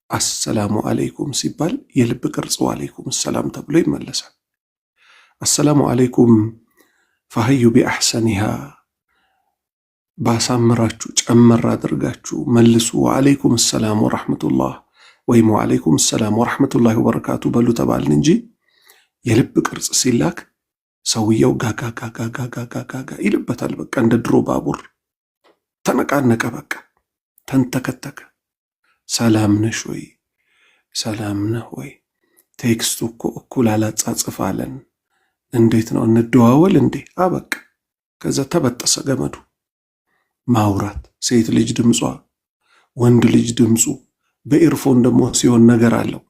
S1: አሰላሙ አለይኩም ሲባል የልብ ቅርጽ ወአለይኩም ሰላም ተብሎ ይመለሳል። አሰላሙ አለይኩም ፈሀዩ ቢአሕሰኒሃ ባሳምራችሁ ጨመር አድርጋችሁ መልሱ። ወአለይኩም ሰላም ወራህመቱላህ ወይም ወአለይኩም ሰላም ወራህመቱላሂ ወበረካቱ በሉ ተባልን እንጂ የልብ ቅርጽ ሲላክ ሰውየው ጋጋጋጋጋጋጋ ይልበታል። በቃ እንደ ድሮ ባቡር ተነቃነቀ፣ በቃ ተንተከተከ። ሰላም ነሽ ወይ? ሰላም ነህ ወይ? ቴክስቱ እኮ እኩል አላጻጽፍ አለን። እንዴት ነው እንደዋወል እንዴ? አበቃ። ከዛ ተበጠሰ ገመዱ። ማውራት ሴት ልጅ ድምጿ፣ ወንድ ልጅ ድምፁ። በኤርፎን ደግሞ ሲሆን ነገር አለው።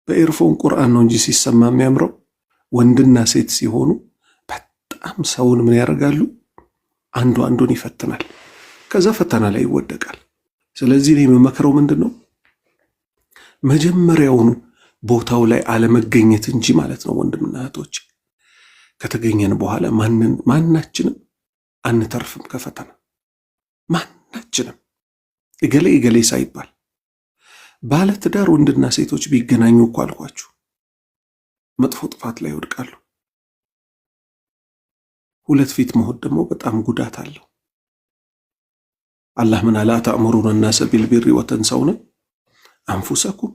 S1: በኤርፎን ቁርአን ነው እንጂ ሲሰማ የሚያምረው። ወንድና ሴት ሲሆኑ በጣም ሰውን ምን ያደርጋሉ? አንዱ አንዱን ይፈትናል። ከዛ ፈተና ላይ ይወደቃል። ስለዚህ እኔ የምመክረው ምንድን ነው? መጀመሪያውኑ ቦታው ላይ አለመገኘት እንጂ ማለት ነው። ወንድምና እህቶች ከተገኘን በኋላ ማናችንም አንተርፍም ከፈተና። ማናችንም እገሌ እገሌ ሳይባል ባለ ትዳር ወንድና ሴቶች ቢገናኙ እኮ አልኳችሁ መጥፎ ጥፋት ላይ ይወድቃሉ። ሁለት ፊት መሆን ደግሞ በጣም ጉዳት አለው። አላህ ምን አላ ተእሙሩነ الناس بالبر وتنسون أنفسكم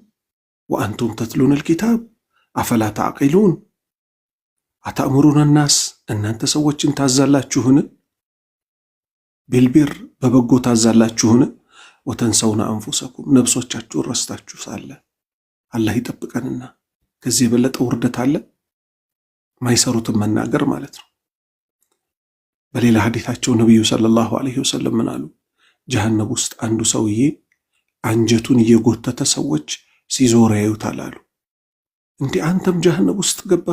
S1: وأنتم تتلون الكتاب أفلا تعقلون أتأمرون الناس እናንተ ሰዎችን ታዛላችሁን? ቢልቢር በበጎ ታዛላችሁን? ወተንሰውነ አንፉሰኩም ነፍሶቻችሁን ረስታችሁ ሳለ አላህ ይጠብቀንና ከዚህ የበለጠ ውርደት አለ? ማይሰሩትን መናገር ማለት ነው። በሌላ ሐዲታቸው ነብዩ ሰለላሁ ዐለይሂ ወሰለም ምን አሉ? ጀሃነም ውስጥ አንዱ ሰውዬ አንጀቱን እየጎተተ ሰዎች ሲዞር ያዩታል አሉ። እንዲህ አንተም ጀሃነም ውስጥ ገባ?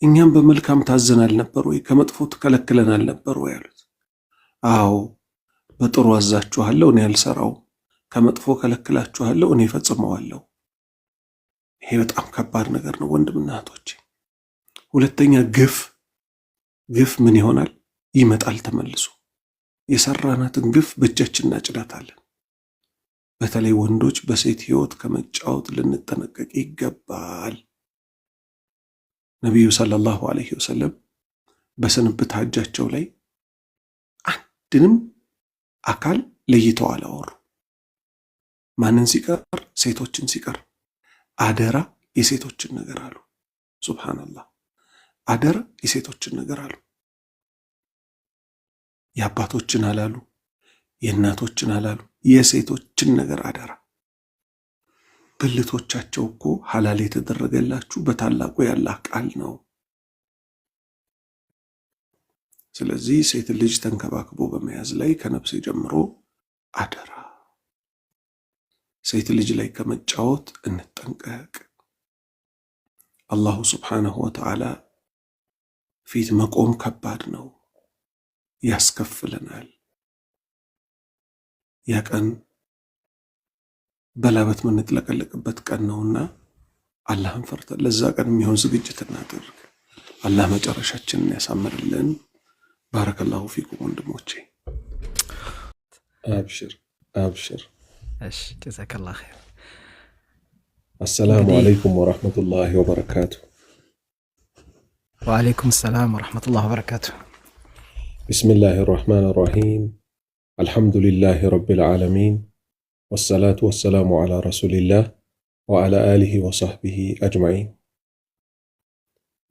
S1: እኛም በመልካም ታዘናል ነበር ወይ? ከመጥፎ ተከለክለናል ነበር ወይ አሉት። አዎ በጥሩ አዛችኋለሁ እኔ አልሰራውም፣ ከመጥፎ ከለክላችኋለሁ እኔ ፈጽመዋለሁ። ይሄ በጣም ከባድ ነገር ነው ወንድምና እህቶቼ። ሁለተኛ ግፍ ምን ይሆናል? ይመጣል ተመልሶ። የሰራናትን ግፍ በእጃችን እናጭዳታለን። በተለይ ወንዶች በሴት ህይወት ከመጫወት ልንጠነቀቅ ይገባል። ነቢዩ ሰለላሁ ዐለይሂ ወሰለም በስንብት ሐጃቸው ላይ አንድንም አካል ለይተው አላወሩ። ማንን ሲቀር? ሴቶችን ሲቀር። አደራ የሴቶችን ነገር አሉ። ሱብሃንአላህ፣ አደራ የሴቶችን ነገር አሉ። የአባቶችን አላሉ፣ የእናቶችን አላሉ፣ የሴቶችን ነገር አደራ። ብልቶቻቸው እኮ ሐላል የተደረገላችሁ በታላቁ የአላህ ቃል ነው። ስለዚህ ሴት ልጅ ተንከባክቦ በመያዝ ላይ ከነፍሴ ጀምሮ አደራ። ሴት ልጅ ላይ ከመጫወት እንጠንቀቅ። አላሁ ስብሓነሁ ወተዓላ ፊት መቆም ከባድ ነው፣ ያስከፍለናል። ያ ቀን በላበት ምንጥለቀለቅበት ቀን ነውና አላህን ፈርተን ለዛ ቀን የሚሆን ዝግጅት እናድርግ። አላህ መጨረሻችንን ያሳምርልን። ባረከላሁ ፊኩም ወንድሞቼ። አብሽር አብሽር።
S2: እሺ ጀዛከላህ ኸይር።
S1: አሰላሙ አለይኩም ወራህመቱላሂ ወበረካቱ።
S2: ወአለይኩም ሰላም ወራህመቱላሂ ወበረካቱ።
S1: ቢስሚላሂ ራህማኒ ራሂም አልሐምዱሊላሂ ረቢል ዓለሚን ወሰላቱ ወሰላሙ ዐላ ረሱሊላህ ወዐላ አሊሂ ወሰህቢሂ አጅመዒን።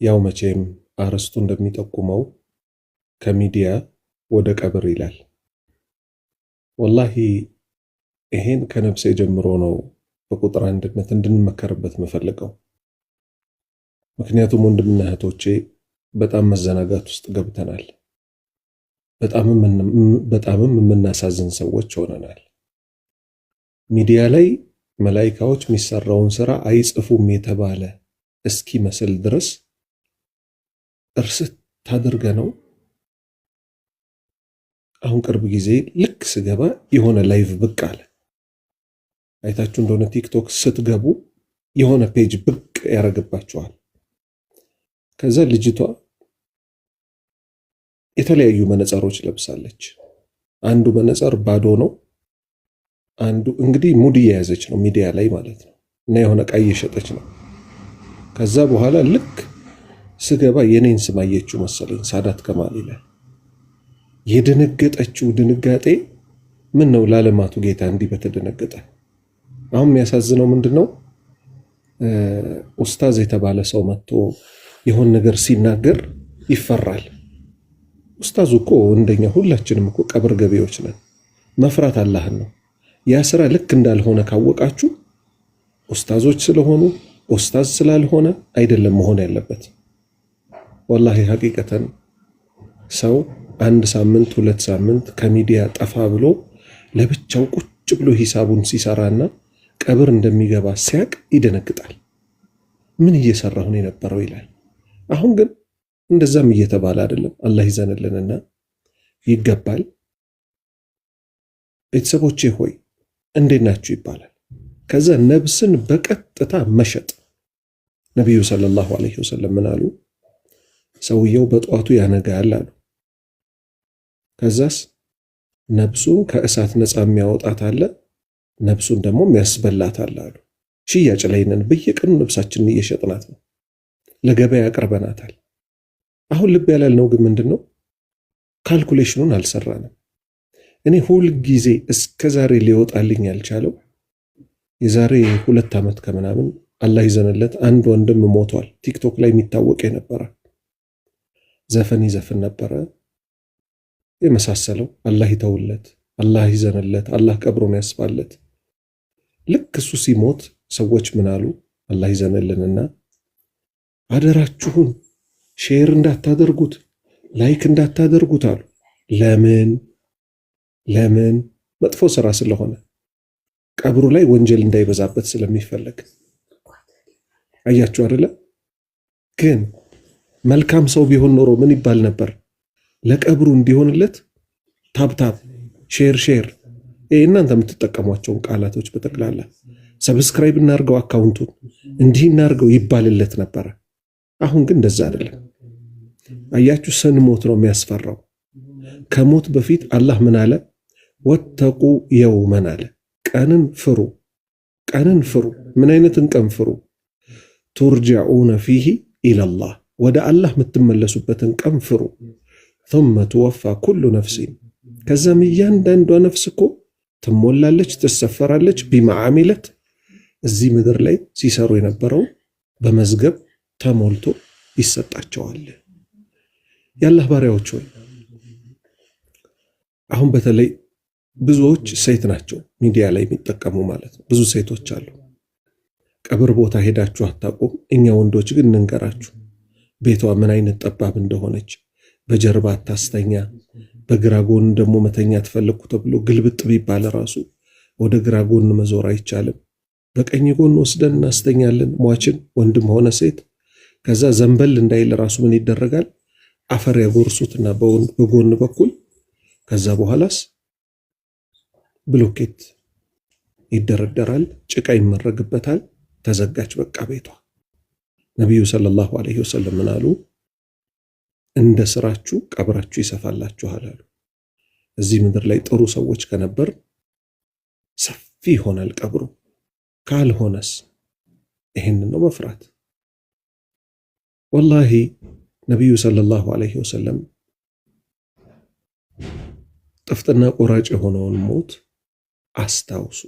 S1: ያው መቼም አርዕስቱ እንደሚጠቁመው ከሚዲያ ወደ ቀብር ይላል። ወላሂ ይሄን ከነፍሴ ጀምሮ ነው በቁጥር አንድነት እንድንመከርበት መፈልገው። ምክንያቱም ወንድምና እህቶቼ በጣም መዘናጋት ውስጥ ገብተናል። በጣምም የምናሳዝን ሰዎች ሆነናል። ሚዲያ ላይ መላኢካዎች የሚሰራውን ስራ አይጽፉም የተባለ እስኪመስል ድረስ እርስት ታድርገ ነው። አሁን ቅርብ ጊዜ ልክ ስገባ የሆነ ላይቭ ብቅ አለ። አይታችሁ እንደሆነ ቲክቶክ ስትገቡ የሆነ ፔጅ ብቅ ያረግባችኋል። ከዛ ልጅቷ የተለያዩ መነጽሮች ለብሳለች። አንዱ መነጽር ባዶ ነው። አንዱ እንግዲህ ሙድ እየያዘች ነው ሚዲያ ላይ ማለት ነው፣ እና የሆነ ዕቃ እየሸጠች ነው። ከዛ በኋላ ልክ ስገባ የኔን ስም አየችው መሰለኝ፣ ሳዳት ከማል ይላል። የደነገጠችው ድንጋጤ ምን ነው ላለማቱ ጌታ እንዲህ በተደነገጠ። አሁን የሚያሳዝነው ምንድነው? ኡስታዝ የተባለ ሰው መጥቶ የሆነ ነገር ሲናገር ይፈራል። ኡስታዙ እኮ እንደኛ ሁላችንም እኮ ቀብር ገቢዎች ነን። መፍራት አላህን ነው። ያ ስራ ልክ እንዳልሆነ ካወቃችሁ ኡስታዞች ስለሆኑ ኡስታዝ ስላልሆነ አይደለም መሆን ያለበት። ወላሂ ሐቂቀተን ሰው 1 ሳምንት 2 ሳምንት ከሚዲያ ጠፋ ብሎ ለብቻው ቁጭ ብሎ ሂሳቡን ሲሰራና ቀብር እንደሚገባ ሲያቅ ይደነግጣል። ምን እየሰራሁ ነው የነበረው ይላል። አሁን ግን እንደዛም እየተባለ አይደለም። አላህ ይዘንልንና ይገባል። ቤተሰቦቼ ሆይ እንዴት ናችሁ ይባላል። ከዛ ነብስን በቀጥታ መሸጥ። ነቢዩ ሰለላሁ ዐለይሂ ወሰለም ምን አሉ? ሰውየው በጧቱ ያነጋል አሉ። ከዛስ ነብሱን ከእሳት ነፃ የሚያወጣት አለ፣ ነብሱን ደግሞ የሚያስበላት አለ አሉ። ሽያጭ ላይ ነን። በየቀኑ ነብሳችንን እየሸጥናት ነው፣ ለገበያ ያቀርበናታል። አሁን ልብ ያላልነው ግን ምንድነው? ካልኩሌሽኑን አልሰራንም። እኔ ሁል ጊዜ እስከዛሬ ሊወጣልኝ ያልቻለው የዛሬ 2 ዓመት ከምናምን አላህ ይዘንለት አንድ ወንድም ሞቷል። ቲክቶክ ላይ የሚታወቅ የነበረ ዘፈን ይዘፍን ነበረ የመሳሰለው። አላህ ይተውለት፣ አላህ ይዘንለት፣ አላህ ቀብሩን ያስፋለት። ልክ እሱ ሲሞት ሰዎች ምን አሉ? አላህ ይዘንልንና አደራችሁን ሼር እንዳታደርጉት፣ ላይክ እንዳታደርጉት አሉ። ለምን? መጥፎ ስራ ስለሆነ ቀብሩ ላይ ወንጀል እንዳይበዛበት ስለሚፈለግ። አያችሁ አይደለ? ግን መልካም ሰው ቢሆን ኖሮ ምን ይባል ነበር? ለቀብሩ እንዲሆንለት ታብታብ፣ ሼር እናንተ የምትጠቀሟቸውን ቃላቶች በጠቅላላ ሰብስክራይብ እናርገው፣ አካውንቱን እንዲህ እናርገው ይባልለት ነበረ። አሁን ግን እንደዛ አይደለም። አያችሁ፣ ስንሞት ነው የሚያስፈራው። ከሞት በፊት አላህ ምን አለ? ወተቁ የውመን አለ። ቀንን ፍሩ፣ ቀንን ፍሩ። ምን አይነትን ቀን ፍሩ? ቱርጃኡነ ፊሂ ኢለላህ፣ ወደ አላህ የምትመለሱበትን ቀን ፍሩ። ثم توفى كل نفس፣ ከዛም እያንዳንዷ ነፍስ እኮ ትሞላለች፣ ትሰፈራለች። ቢማ ዓሚለት፣ እዚህ ምድር ላይ ሲሰሩ የነበረው በመዝገብ ተሞልቶ ይሰጣቸዋል። የአላህ ባሪያዎች ሆይ አሁን በተለይ ብዙዎች ሴት ናቸው ሚዲያ ላይ የሚጠቀሙ ማለት ነው። ብዙ ሴቶች አሉ። ቀብር ቦታ ሄዳችሁ አታውቁም። እኛ ወንዶች ግን እንንገራችሁ፣ ቤቷ ምን አይነት ጠባብ እንደሆነች። በጀርባ አታስተኛ፣ በግራ ጎን ደግሞ መተኛ ትፈልጉ ተብሎ ግልብጥ ቢባል ራሱ ወደ ግራ ጎን መዞር አይቻልም። በቀኝ ጎን ወስደን እናስተኛለን ሟችን፣ ወንድም ሆነ ሴት። ከዛ ዘንበል እንዳይል ራሱ ምን ይደረጋል? አፈር ያጎርሱትና በጎን በኩል ከዛ በኋላስ ብሎኬት ይደረደራል፣ ጭቃ ይመረግበታል። ተዘጋች በቃ ቤቷ። ነቢዩ ሰለላሁ ዐለይሂ ወሰለም ምን አሉ? እንደ ስራችሁ ቀብራችሁ ይሰፋላችኋል አሉ። እዚህ ምድር ላይ ጥሩ ሰዎች ከነበር ሰፊ ይሆናል ቀብሩ። ካልሆነስ ይሄንን ነው መፍራት። ወላሂ ነቢዩ ሰለላሁ ዐለይሂ ወሰለም ጥፍጥና ቆራጭ የሆነውን ሞት አስታውሱ፣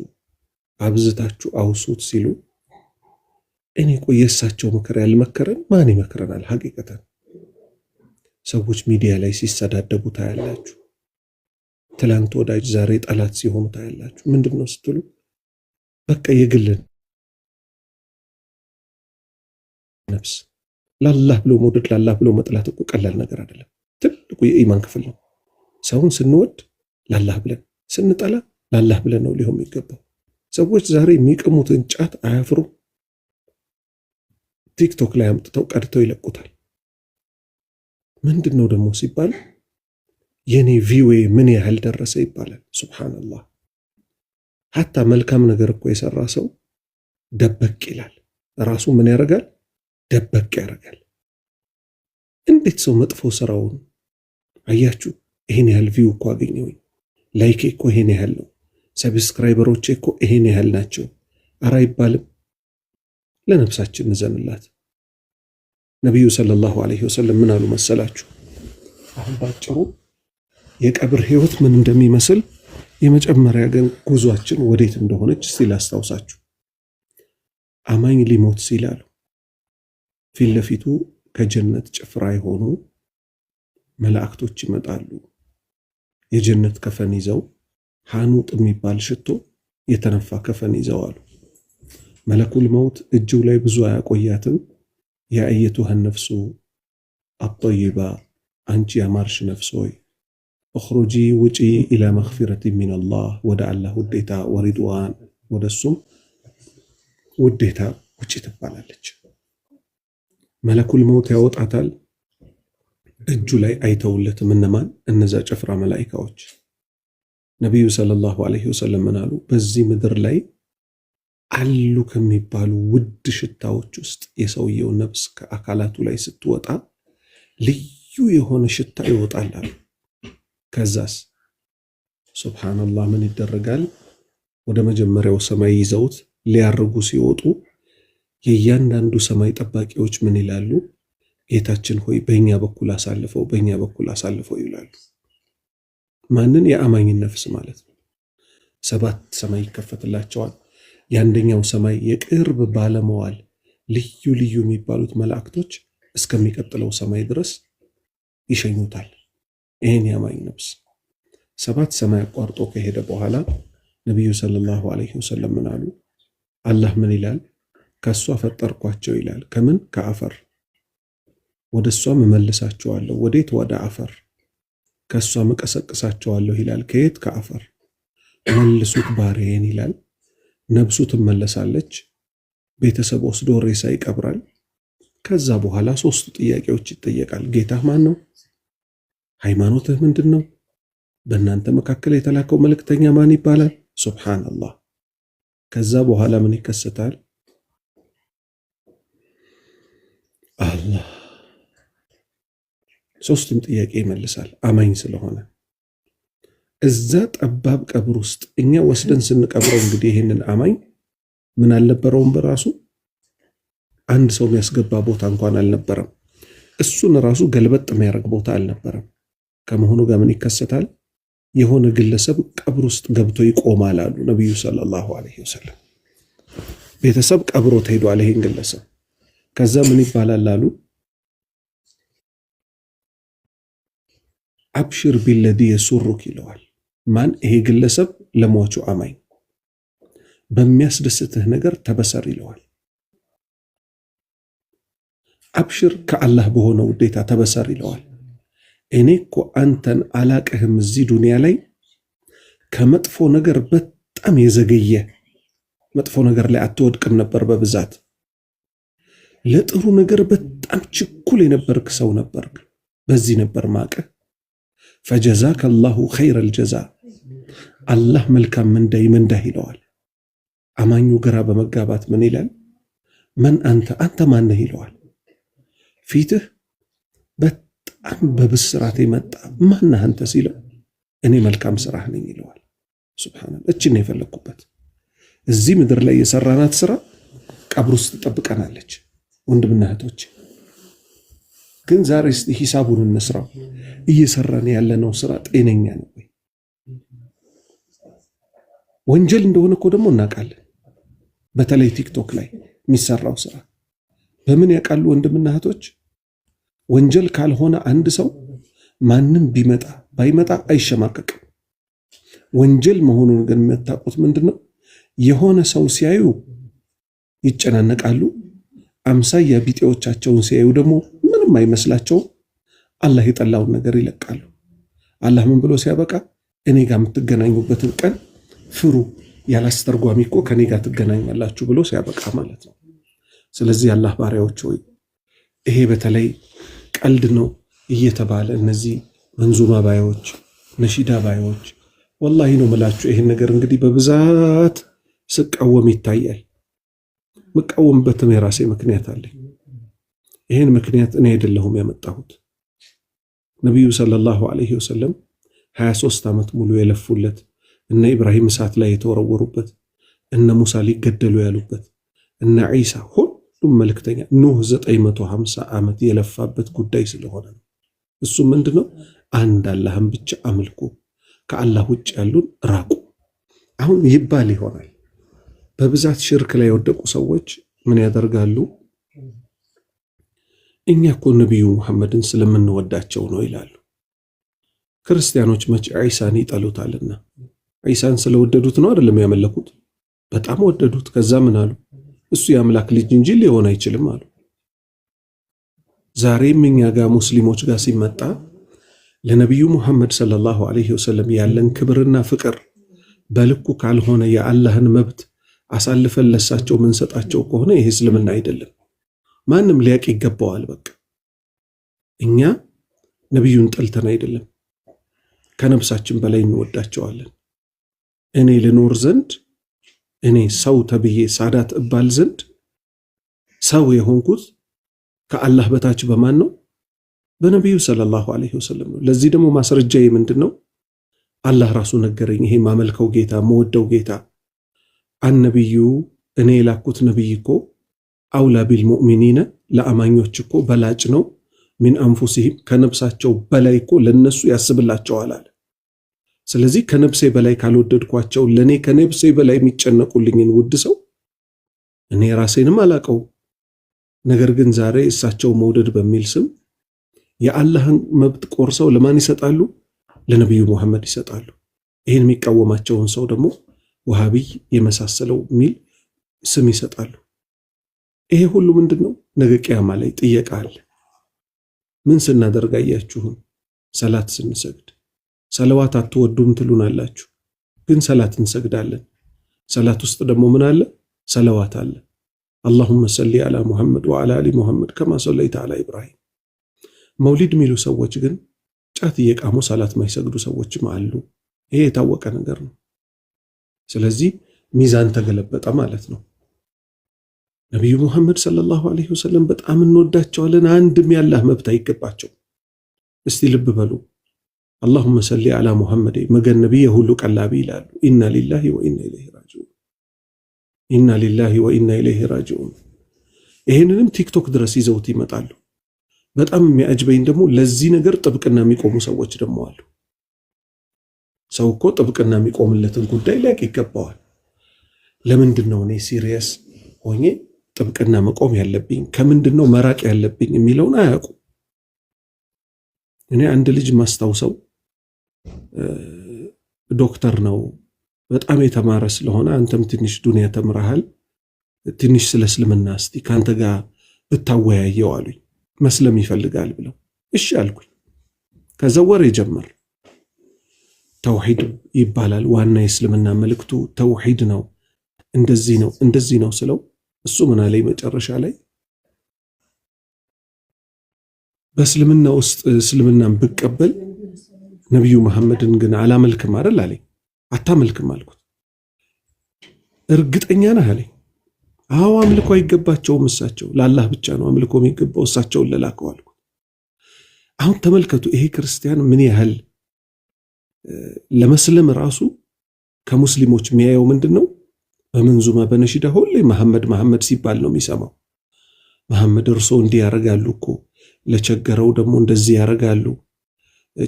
S1: አብዝታችሁ አውሱት ሲሉ እኔ ቆይ የእሳቸው ምክር ያልመከረን ማን ይመክረናል? ሐቂቀተን ሰዎች ሚዲያ ላይ ሲሰዳደቡ ታያላችሁ። ትላንት ወዳጅ ዛሬ ጠላት ሲሆኑ ታያላችሁ። ምንድነው ስትሉ በቃ የግልን ነፍስ ላላህ ብሎ መውደድ ላላህ ብሎ መጥላት እኮ ቀላል ነገር አይደለም። ትልቁ የኢማን ክፍል ነው። ሰውን ስንወድ ላላህ ብለን ስንጠላ ላላህ ብለን ነው ሊሆን የሚገባው። ሰዎች ዛሬ የሚቅሙትን ጫት አያፍሩ፣ ቲክቶክ ላይ አምጥተው ቀድተው ይለቁታል። ምንድነው ደግሞ ሲባል የኔ ቪዌ ምን ያህል ደረሰ ይባላል። ሱብሃንአላህ። ሐታ መልካም ነገር እኮ የሰራ ሰው ደበቅ ይላል። ራሱ ምን ያደርጋል? ደበቅ ያደርጋል። እንዴት ሰው መጥፎ ስራውን አያችሁ፣ ይሄን ያህል ቪው እኮ አገኘሁኝ፣ ላይክ እኮ ይሄን ያህል ነው፣ ሰብስክራይበሮቼ እኮ ይሄን ያህል ናቸው፣ አራ ይባልም። ለነፍሳችን እንዘንላት። ነቢዩ ሰለላሁ ዐለይሂ ወሰለም ምን አሉ መሰላችሁ? አሁን ባጭሩ የቀብር ህይወት ምን እንደሚመስል የመጨመሪያ ግን ጉዟችን ወዴት እንደሆነች እስቲ ላስታውሳችሁ። አማኝ ሊሞት ሲል አሉ ፊት ለፊቱ ከጀነት ጭፍራ የሆኑ መላእክቶች ይመጣሉ። የጀነት ከፈን ይዘው ሐኑጥ የሚባል ሽቶ የተነፋ ከፈን ይዘው አሉ። መለኩል መውት እጁ ላይ ብዙ አያቆያትም። ያ አየቱሃ ነፍሱ አጠይባ አንቺ ያማርሽ ነፍስ ሆይ እኽሩጂ ውጪ ኢላ መግፊረት ሚነላህ ወደ አላህ ውዴታ ወሪድዋን ወደሱም ውዴታ ውጪ ትባላለች። መለኩል መውት ያወጣታል። እጁ ላይ አይተውለትም። እነማን? እነዛ ጭፍራ መላኢካዎች። ነቢዩ ሰለላሁ ዐለይሂ ወሰለም ምን አሉ? በዚህ ምድር ላይ አሉ ከሚባሉ ውድ ሽታዎች ውስጥ የሰውየው ነፍስ ከአካላቱ ላይ ስትወጣ ልዩ የሆነ ሽታ ይወጣል አሉ። ከዛስ ሱብሃንአላህ ምን ይደረጋል? ወደ መጀመሪያው ሰማይ ይዘውት ሊያርጉ ሲወጡ የእያንዳንዱ ሰማይ ጠባቂዎች ምን ይላሉ? ጌታችን ሆይ በእኛ በኩል አሳልፈው፣ በእኛ በኩል አሳልፈው ይላሉ። ማንን? የአማኝን ነፍስ ማለት ነው። 7 ሰማይ ይከፈትላቸዋል። የአንደኛው ሰማይ የቅርብ ባለመዋል ልዩ ልዩ የሚባሉት መላእክቶች እስከሚቀጥለው ሰማይ ድረስ ይሸኙታል። ይህን የአማኝ ነፍስ 7 ሰማይ አቋርጦ ከሄደ በኋላ ነቢዩ ሰለላሁ ዐለይሂ ወሰለም ምን አሉ? አላህ ምን ይላል? ከእሷ ፈጠርኳቸው ይላል። ከምን? ከአፈር። ወደ እሷም እመልሳቸዋለሁ። ወዴት? ወደ አፈር። ከእሷም እቀሰቅሳቸዋለሁ ይላል። ከየት? ከአፈር። መልሱት ባሪያዬን ይላል። ነብሱ ትመለሳለች። ቤተሰብ ወስዶ ሬሳ ይቀብራል። ከዛ በኋላ 3 ጥያቄዎች ይጠየቃል። ጌታህ ማን ነው? ሃይማኖትህ ምንድን ነው? በእናንተ መካከል የተላከው መልእክተኛ ማን ይባላል? ሱብሃንአላህ። ከዛ በኋላ ምን ይከሰታል? አላህ 3ቱም ጥያቄ ይመልሳል አማኝ ስለሆነ። እዛ ጠባብ ቀብር ውስጥ እኛ ወስደን ስንቀብረው እንግዲህ ይሄንን አማኝ ምን አልነበረውም፣ በራሱ አንድ ሰው የሚያስገባ ቦታ እንኳን አልነበረም። እሱን ራሱ ገልበጥ የሚያደርግ ቦታ አልነበረም። ከመሆኑ ጋር ምን ይከሰታል? የሆነ ግለሰብ ቀብር ውስጥ ገብቶ ይቆማል አሉ ነቢዩ ሰለላሁ ዐለይሂ ወሰለም። ቤተሰብ ቀብሮት ሄዷል ይሄን ግለሰብ። ከዛ ምን ይባላል አሉ? አብሽር ቢለዲ የሱሩክ ይለዋል። ማን? ይሄ ግለሰብ ለሟቹ አማኝ በሚያስደስትህ ነገር ተበሰር ይለዋል። አብሽር ከአላህ በሆነ ውዴታ ተበሰር ይለዋል። እኔ እኮ አንተን አላቅህም፣ እዚህ ዱንያ ላይ ከመጥፎ ነገር በጣም የዘገየ መጥፎ ነገር ላይ አትወድቅም ነበር በብዛት ለጥሩ ነገር በጣም ችኩል የነበርክ ሰው ነበርክ። በዚህ ነበር ማቀህ። ፈጀዛከ አላሁ ኸይረል ጀዛ፣ አላህ መልካም ምንዳይ ምንዳህ ይለዋል። አማኙ ግራ በመጋባት ምን ይላል? መን አንተ፣ አንተ ማነህ ይለዋል። ፊትህ በጣም በብስራት የመጣ ማነህ አንተ ሲለው እኔ መልካም ስራህ ነኝ ይለዋል። ሱብሃንአላህ። እቺን ነው የፈለኩበት። እዚህ ምድር ላይ የሰራናት ስራ ቀብር ውስጥ ትጠብቀናለች። ወንድምና እህቶች ግን ዛሬ እስቲ ሂሳቡን እንስራው። እየሰራን ያለነው ስራ ጤነኛ ነው ወይ? ወንጀል እንደሆነ እኮ ደግሞ እናውቃለን። በተለይ ቲክቶክ ላይ የሚሰራው ስራ በምን ያውቃሉ ወንድምና እህቶች? ወንጀል ካልሆነ አንድ ሰው ማንም ቢመጣ ባይመጣ አይሸማቀቅም። ወንጀል መሆኑን ግን የምታውቁት ምንድነው? የሆነ ሰው ሲያዩ ይጨናነቃሉ። አምሳያ ቢጤዎቻቸውን ሲያዩ ደግሞ ምንም አይመስላቸውም። አላህ የጠላውን ነገር ይለቃሉ። አላህ ምን ብሎ ሲያበቃ እኔ ጋር የምትገናኙበትን ቀን ፍሩ፣ ያላስተርጓሚ እኮ ከኔ ጋር ትገናኛላችሁ ብሎ ሲያበቃ ማለት ነው። ስለዚህ አላህ ባሪያዎች ሆይ ይሄ በተለይ ቀልድ ነው እየተባለ እነዚህ መንዙማ ባዮች፣ ነሺዳ ባዮች ወላሂ ነው ምላችሁ ይሄን ነገር እንግዲህ በብዛት ስቃወም ይታያል። መቃወምበትም የራሴ ምክንያት አለኝ። ይሄን ምክንያት እኔ አይደለሁም ያመጣሁት። ነቢዩ ሰለላሁ ዐለይሂ ወሰለም 23 ዓመት ሙሉ የለፉለት፣ እነ ኢብራሂም እሳት ላይ የተወረወሩበት፣ እነ ሙሳ ሊገደሉ ያሉበት፣ እነ ዒሳ ሁሉም መልእክተኛ፣ ኑህ 950 ዓመት የለፋበት ጉዳይ ስለሆነ ነው። እሱ ምንድነው? አንድ አላህን ብቻ አምልኩ፣ ከአላህ ውጭ ያሉን ራቁ። አሁን ይባል ይሆናል በብዛት ሽርክ ላይ የወደቁ ሰዎች ምን ያደርጋሉ? እኛ እኮ ነቢዩ ሙሐመድን ስለምንወዳቸው ነው ይላሉ። ክርስቲያኖች መቼ ዒሳን ይጠሉታልና ዒሳን ስለወደዱት ነው አይደለም ያመለኩት። በጣም ወደዱት። ከዛ ምን አሉ? እሱ የአምላክ ልጅ እንጂ ሊሆን አይችልም አሉ። ዛሬም እኛ ጋር ሙስሊሞች ጋር ሲመጣ ለነቢዩ ሙሐመድ ሰለላሁ ዐለይሂ ወሰለም ያለን ክብርና ፍቅር በልኩ ካልሆነ የአላህን መብት አሳልፈን ለሳቸው ምንሰጣቸው ከሆነ ይሄ እስልምና አይደለም። ማንም ሊያቅ ይገባዋል። በቃ እኛ ነቢዩን ጠልተን አይደለም፣ ከነፍሳችን በላይ እንወዳቸዋለን። እኔ ልኖር ዘንድ እኔ ሰው ተብዬ ሳዳት እባል ዘንድ ሰው የሆንኩት ከአላህ በታች በማን ነው? በነቢዩ ሰለላሁ ዐለይሂ ወሰለም ነው። ለዚህ ደግሞ ማስረጃዬ ምንድነው? አላህ ራሱ ነገረኝ። ይሄ ማመልከው ጌታ መወደው ጌታ አንነቢዩ እኔ የላኩት ነቢይ እኮ አውላ ቢልሙእሚኒነ ለአማኞች እኮ በላጭ ነው ሚን አንፉሲሂም ከነፍሳቸው በላይ እኮ ለነሱ ያስብላቸዋል አለ። ስለዚህ ከነፍሴ በላይ ካልወደድኳቸው ለኔ ከነፍሴ በላይ የሚጨነቁልኝን ውድ ሰው እኔ ራሴንም አላቀው። ነገር ግን ዛሬ እሳቸው መውደድ በሚል ስም የአላህን መብት ቆርሰው ለማን ይሰጣሉ? ለነቢዩ ሙሐመድ ይሰጣሉ። ይህን የሚቃወማቸውን ሰው ደግሞ ወሃቢይ የመሳሰለው ሚል ስም ይሰጣሉ። ይሄ ሁሉ ምንድነው? ነገ ቂያማ ላይ ጥየቃ አለ። ምን ስናደርግ አያችሁን? ሰላት ስንሰግድ ሰለዋት አትወዱም ትሉናላችሁ፣ ግን ሰላት እንሰግዳለን። ሰላት ውስጥ ደግሞ ምን አለ? ሰለዋት አለ። አላሁመ ሰሊ አላ ሙሐመድ ወዓላ አሊ ሙሐመድ ከማ ሰለይተ አላ ኢብራሂም። መውሊድ የሚሉ ሰዎች ግን ጫት እየቃሙ ሰላት ማይሰግዱ ሰዎችም አሉ። ይሄ የታወቀ ነገር ነው። ስለዚህ ሚዛን ተገለበጠ ማለት ነው። ነቢዩ ሙሐመድ ሰለላሁ ዐለይሂ ወሰለም በጣም እንወዳቸዋለን። አንድም ያላህ መብት አይገባቸው። እስቲ ልብ በሉ። አላሁመ ሰሊ አላ ሙሐመድ መገን ነቢይ የሁሉ ቀላቢ ይላሉ። ኢና ሊላሂ ወኢና ኢለይሂ ራጂዑን፣ ኢና ሊላሂ ወኢና ኢለይሂ ራጂዑን። ይሄንንም ቲክቶክ ድረስ ይዘውት ይመጣሉ። በጣም የሚያጅበኝ ደግሞ ለዚህ ነገር ጥብቅና የሚቆሙ ሰዎች ደግሞ አሉ። ሰው እኮ ጥብቅና የሚቆምለትን ጉዳይ ሊያውቅ ይገባዋል። ለምንድን ነው እኔ ሲሪየስ ሆኜ ጥብቅና መቆም ያለብኝ ከምንድን ነው መራቅ ያለብኝ የሚለውን አያውቁ። እኔ አንድ ልጅ ማስታውሰው ዶክተር ነው፣ በጣም የተማረ ስለሆነ አንተም ትንሽ ዱንያ ተምረሃል፣ ትንሽ ስለ እስልምና እስቲ ካንተ ጋር ብታወያየው አሉኝ። መስለም ይፈልጋል ብለው እሺ አልኩኝ። ከዛ ወሬ ጀመር። ተውሂድ ይባላል ዋና የእስልምና መልእክቱ ተውሂድ ነው፣ እንደዚህ ነው እንደዚህ ነው ስለው እሱ ምን አለኝ መጨረሻ ላይ በእስልምና ውስጥ እስልምናን ብቀበል ነቢዩ መሐመድን ግን አላመልክም አይደል አለኝ። አታመልክም አልኩት። እርግጠኛ ነህ አለኝ። አዎ አምልኮ አይገባቸውም፣ እሳቸው ለአላህ ብቻ ነው አምልኮ የሚገባው፣ እሳቸውን ለላከው አልኩት። አሁን ተመልከቱ፣ ይሄ ክርስቲያን ምን ያህል ለመስለም ራሱ ከሙስሊሞች የሚያየው ምንድነው? በመንዙማ በነሺዳ ሁሌ መሐመድ መሐመድ ሲባል ነው የሚሰማው። መሐመድ እርሶ እንዲህ ያረጋሉ እኮ ለቸገረው ደግሞ እንደዚህ ያረጋሉ፣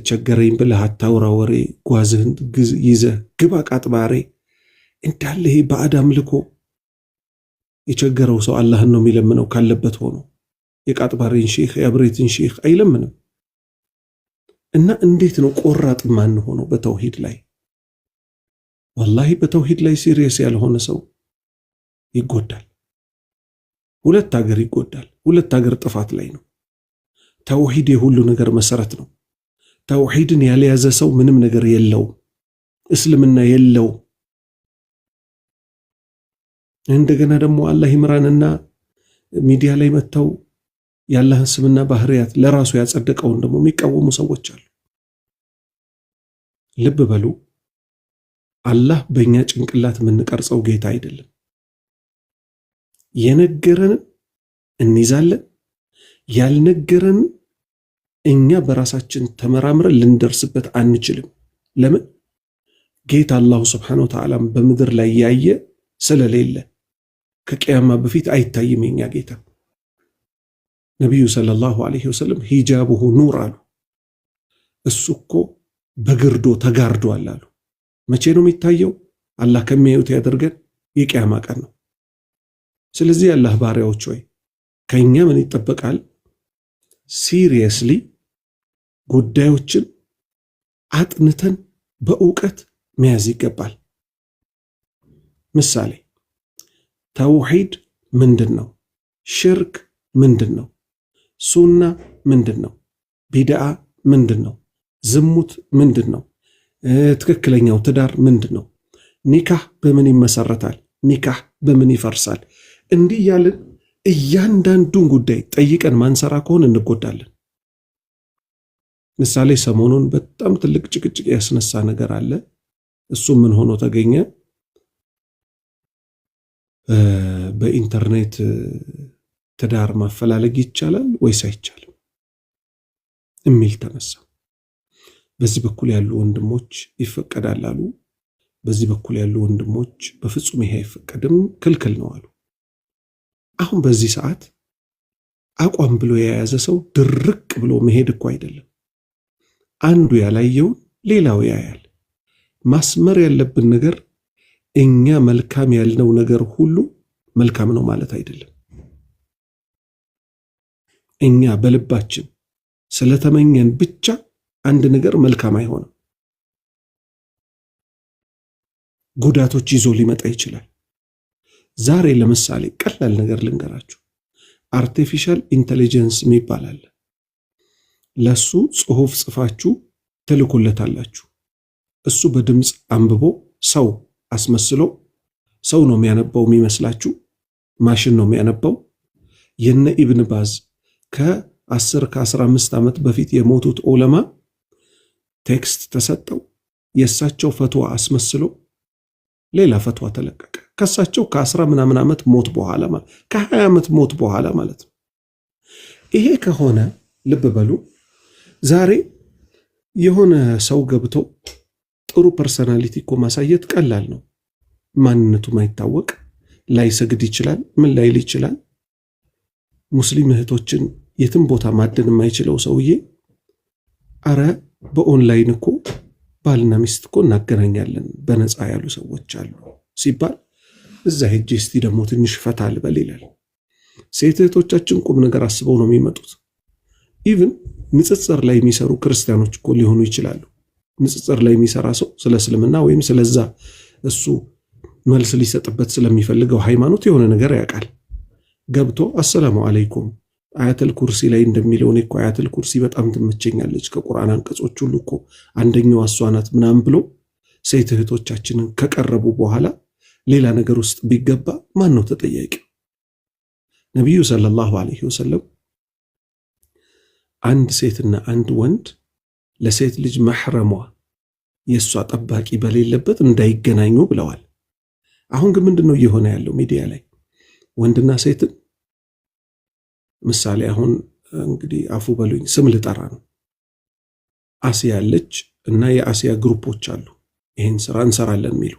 S1: ቸገረኝ ብለህ አታውራ ወሬ፣ ጓዝህን ይዘህ ግባ ቃጥባሬ እንዳለ ይሄ ባዕድ አምልኮ። የቸገረው ሰው አላህን ነው የሚለምነው ካለበት ሆኖ፣ የቃጥባሬን ሼክ የአብሬትን ሼክ አይለምንም። እና እንዴት ነው ቆራጥ ማን ሆኖ በተውሂድ ላይ? ወላሂ በተውሂድ ላይ ሲሪየስ ያልሆነ ሰው ይጎዳል። ሁለት ሀገር ይጎዳል። ሁለት ሀገር ጥፋት ላይ ነው። ተውሂድ የሁሉ ነገር መሰረት ነው። ተውሂድን ያልያዘ ሰው ምንም ነገር የለውም፣ እስልምና የለውም። እንደገና ደግሞ አላህ ይምራንና ሚዲያ ላይ መጥተው የአላህን ስምና ባህሪያት ለራሱ ያጸደቀውን ደግሞ የሚቃወሙ ሰዎች አሉ። ልብ በሉ፣ አላህ በእኛ ጭንቅላት የምንቀርጸው ጌታ አይደለም። የነገረንን እንይዛለን፣ ያልነገረንን እኛ በራሳችን ተመራምረን ልንደርስበት አንችልም። ለምን? ጌታ አላሁ ስብሓነሁ ወተዓላ በምድር ላይ ያየ ስለሌለ ከቂያማ በፊት አይታይም የኛ ጌታ። ነቢዩ ሰለላሁ ዐለይሂ ወሰለም ሂጃቡሁ ኑር አሉ። እሱ እኮ በግርዶ ተጋርዷል አሉ። መቼ ነው የሚታየው? አላህ ከሚያዩት ያደርገን፣ የቂያማ ቀን ነው። ስለዚህ አላህ ባሪያዎች ሆይ ከኛ ምን ይጠበቃል? ሲሪየስሊ ጉዳዮችን አጥንተን በእውቀት መያዝ ይገባል። ምሳሌ ተውሂድ ምንድን ነው? ሽርክ ምንድን ነው? ሱና ምንድነው? ቢድዓ ምንድነው? ዝሙት ምንድነው? ትክክለኛው ትዳር ምንድነው? ኒካህ በምን ይመሰረታል? ኒካህ በምን ይፈርሳል? እንዲህ ያልን እያንዳንዱን ጉዳይ ጠይቀን ማንሰራ ከሆነ እንጎዳለን። ምሳሌ ሰሞኑን በጣም ትልቅ ጭቅጭቅ ያስነሳ ነገር አለ። እሱ ምን ሆኖ ተገኘ? በኢንተርኔት ትዳር ማፈላለግ ይቻላል ወይስ አይቻልም የሚል ተነሳ። በዚህ በኩል ያሉ ወንድሞች ይፈቀዳል አሉ። በዚህ በኩል ያሉ ወንድሞች በፍጹም ይሄ አይፈቀድም ክልክል ነው አሉ። አሁን በዚህ ሰዓት አቋም ብሎ የያዘ ሰው ድርቅ ብሎ መሄድ እኮ አይደለም። አንዱ ያላየውን ሌላው ያያል። ማስመር ያለብን ነገር እኛ መልካም ያልነው ነገር ሁሉ መልካም ነው ማለት አይደለም። እኛ በልባችን ስለተመኘን ብቻ አንድ ነገር መልካም አይሆንም። ጉዳቶች ይዞ ሊመጣ ይችላል። ዛሬ ለምሳሌ ቀላል ነገር ልንገራችሁ። አርቲፊሻል ኢንተለጀንስ የሚባል ለሱ ጽሑፍ ጽፋችሁ ትልኩለታላችሁ። እሱ በድምፅ አንብቦ ሰው አስመስሎ ሰው ነው የሚያነባው የሚመስላችሁ፣ ማሽን ነው የሚያነባው። የነ ኢብን ባዝ ከ10 ከ15 ዓመት በፊት የሞቱት ዑለማ ቴክስት ተሰጠው፣ የእሳቸው ፈትዋ አስመስሎ ሌላ ፈትዋ ተለቀቀ። ከሳቸው ከ10 ምናምን ዓመት ሞት በኋላ ማለት ከ20 ዓመት ሞት በኋላ ማለት ነው። ይሄ ከሆነ ልብ በሉ። ዛሬ የሆነ ሰው ገብቶ ጥሩ ፐርሰናሊቲ እኮ ማሳየት ቀላል ነው። ማንነቱ ማይታወቅ ላይሰግድ ይችላል፣ ምን ላይል ይችላል። ሙስሊም እህቶችን የትም ቦታ ማደን የማይችለው ሰውዬ አረ በኦንላይን እኮ ባልና ሚስት እኮ እናገናኛለን በነፃ ያሉ ሰዎች አሉ ሲባል እዛ ሄጄ እስቲ ደግሞ ትንሽ ፈታ ልበል ይላል። ሴት እህቶቻችን ቁም ነገር አስበው ነው የሚመጡት። ኢቭን ንጽጽር ላይ የሚሰሩ ክርስቲያኖች እኮ ሊሆኑ ይችላሉ። ንጽጽር ላይ የሚሰራ ሰው ስለ እስልምና ወይም ስለዛ እሱ መልስ ሊሰጥበት ስለሚፈልገው ሃይማኖት የሆነ ነገር ያውቃል። ገብቶ አሰላሙ አለይኩም አያተል ኩርሲ ላይ እንደሚለው እኔ እኮ አያተል ኩርሲ በጣም ትመቸኛለች ከቁርአን አንቀጾች ሁሉ እኮ አንደኛው እሷ ናት ምናምን ብሎ ሴት እህቶቻችንን ከቀረቡ በኋላ ሌላ ነገር ውስጥ ቢገባ ማን ነው ተጠያቂ? ነቢዩ ሰለላሁ ዐለይሂ ወሰለም አንድ ሴትና አንድ ወንድ ለሴት ልጅ መሕረሟ የእሷ ጠባቂ በሌለበት እንዳይገናኙ ብለዋል። አሁን ግን ምንድነው እየሆነ ያለው? ሚዲያ ላይ ወንድና ሴትን ምሳሌ አሁን እንግዲህ አፉ በሉኝ ስም ልጠራ ነው። አሲያ አለች እና የአሲያ ግሩፖች አሉ ይሄን ስራ እንሰራለን የሚሉ።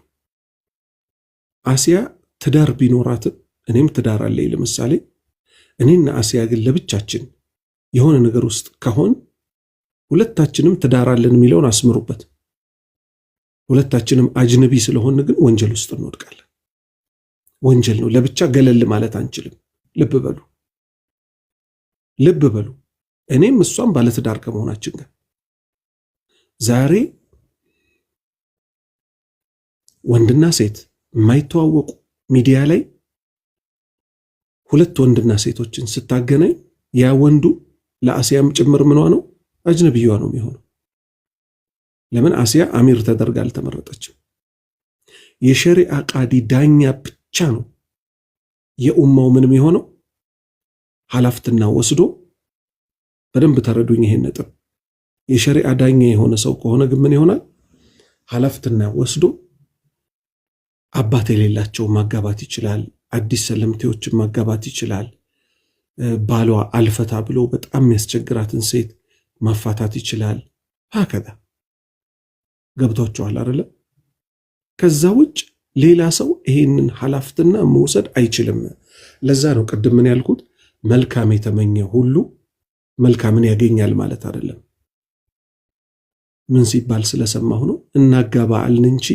S1: አሲያ ትዳር ቢኖራትም እኔም ትዳር አለኝ ለምሳሌ እኔና አሲያ ግን ለብቻችን የሆነ ነገር ውስጥ ከሆን ሁለታችንም ትዳር አለን የሚለውን አስምሩበት። ሁለታችንም አጅነቢ ስለሆን ግን ወንጀል ውስጥ እንወድቃለን። ወንጀል ነው። ለብቻ ገለል ማለት አንችልም። ልብ በሉ ልብ በሉ። እኔም እሷም ባለትዳር ከመሆናችን ጋር ዛሬ ወንድና ሴት የማይተዋወቁ ሚዲያ ላይ ሁለት ወንድና ሴቶችን ስታገናኝ ያ ወንዱ ለአሲያም ጭምር ምኗ ነው? አጅነቢዋ ነው የሚሆነው። ለምን? አሲያ አሚር ተደርጋ አልተመረጠችም። የሸሪዓ ቃዲ ዳኛ ብቻ ነው የኡማው ምንም የሆነው ኃላፊነትና ወስዶ በደንብ ተረዱኝ ይሄን ነጥብ። የሸሪዓ ዳኛ የሆነ ሰው ከሆነ ግን ምን ይሆናል? ኃላፊነትና ወስዶ አባት የሌላቸው ማጋባት ይችላል። አዲስ ሰለምቴዎችን ማጋባት ይችላል። ባሏ አልፈታ ብሎ በጣም የሚያስቸግራትን ሴት ማፋታት ይችላል። ሀከዛ ገብቷቸዋል አይደለ? ከዛ ውጭ ሌላ ሰው ይሄንን ኃላፊነትና መውሰድ አይችልም። ለዛ ነው ቅድም ምን ያልኩት መልካም የተመኘ ሁሉ መልካምን ያገኛል ማለት አይደለም። ምን ሲባል ስለሰማሁ ነው። እናጋባ አልን እንጂ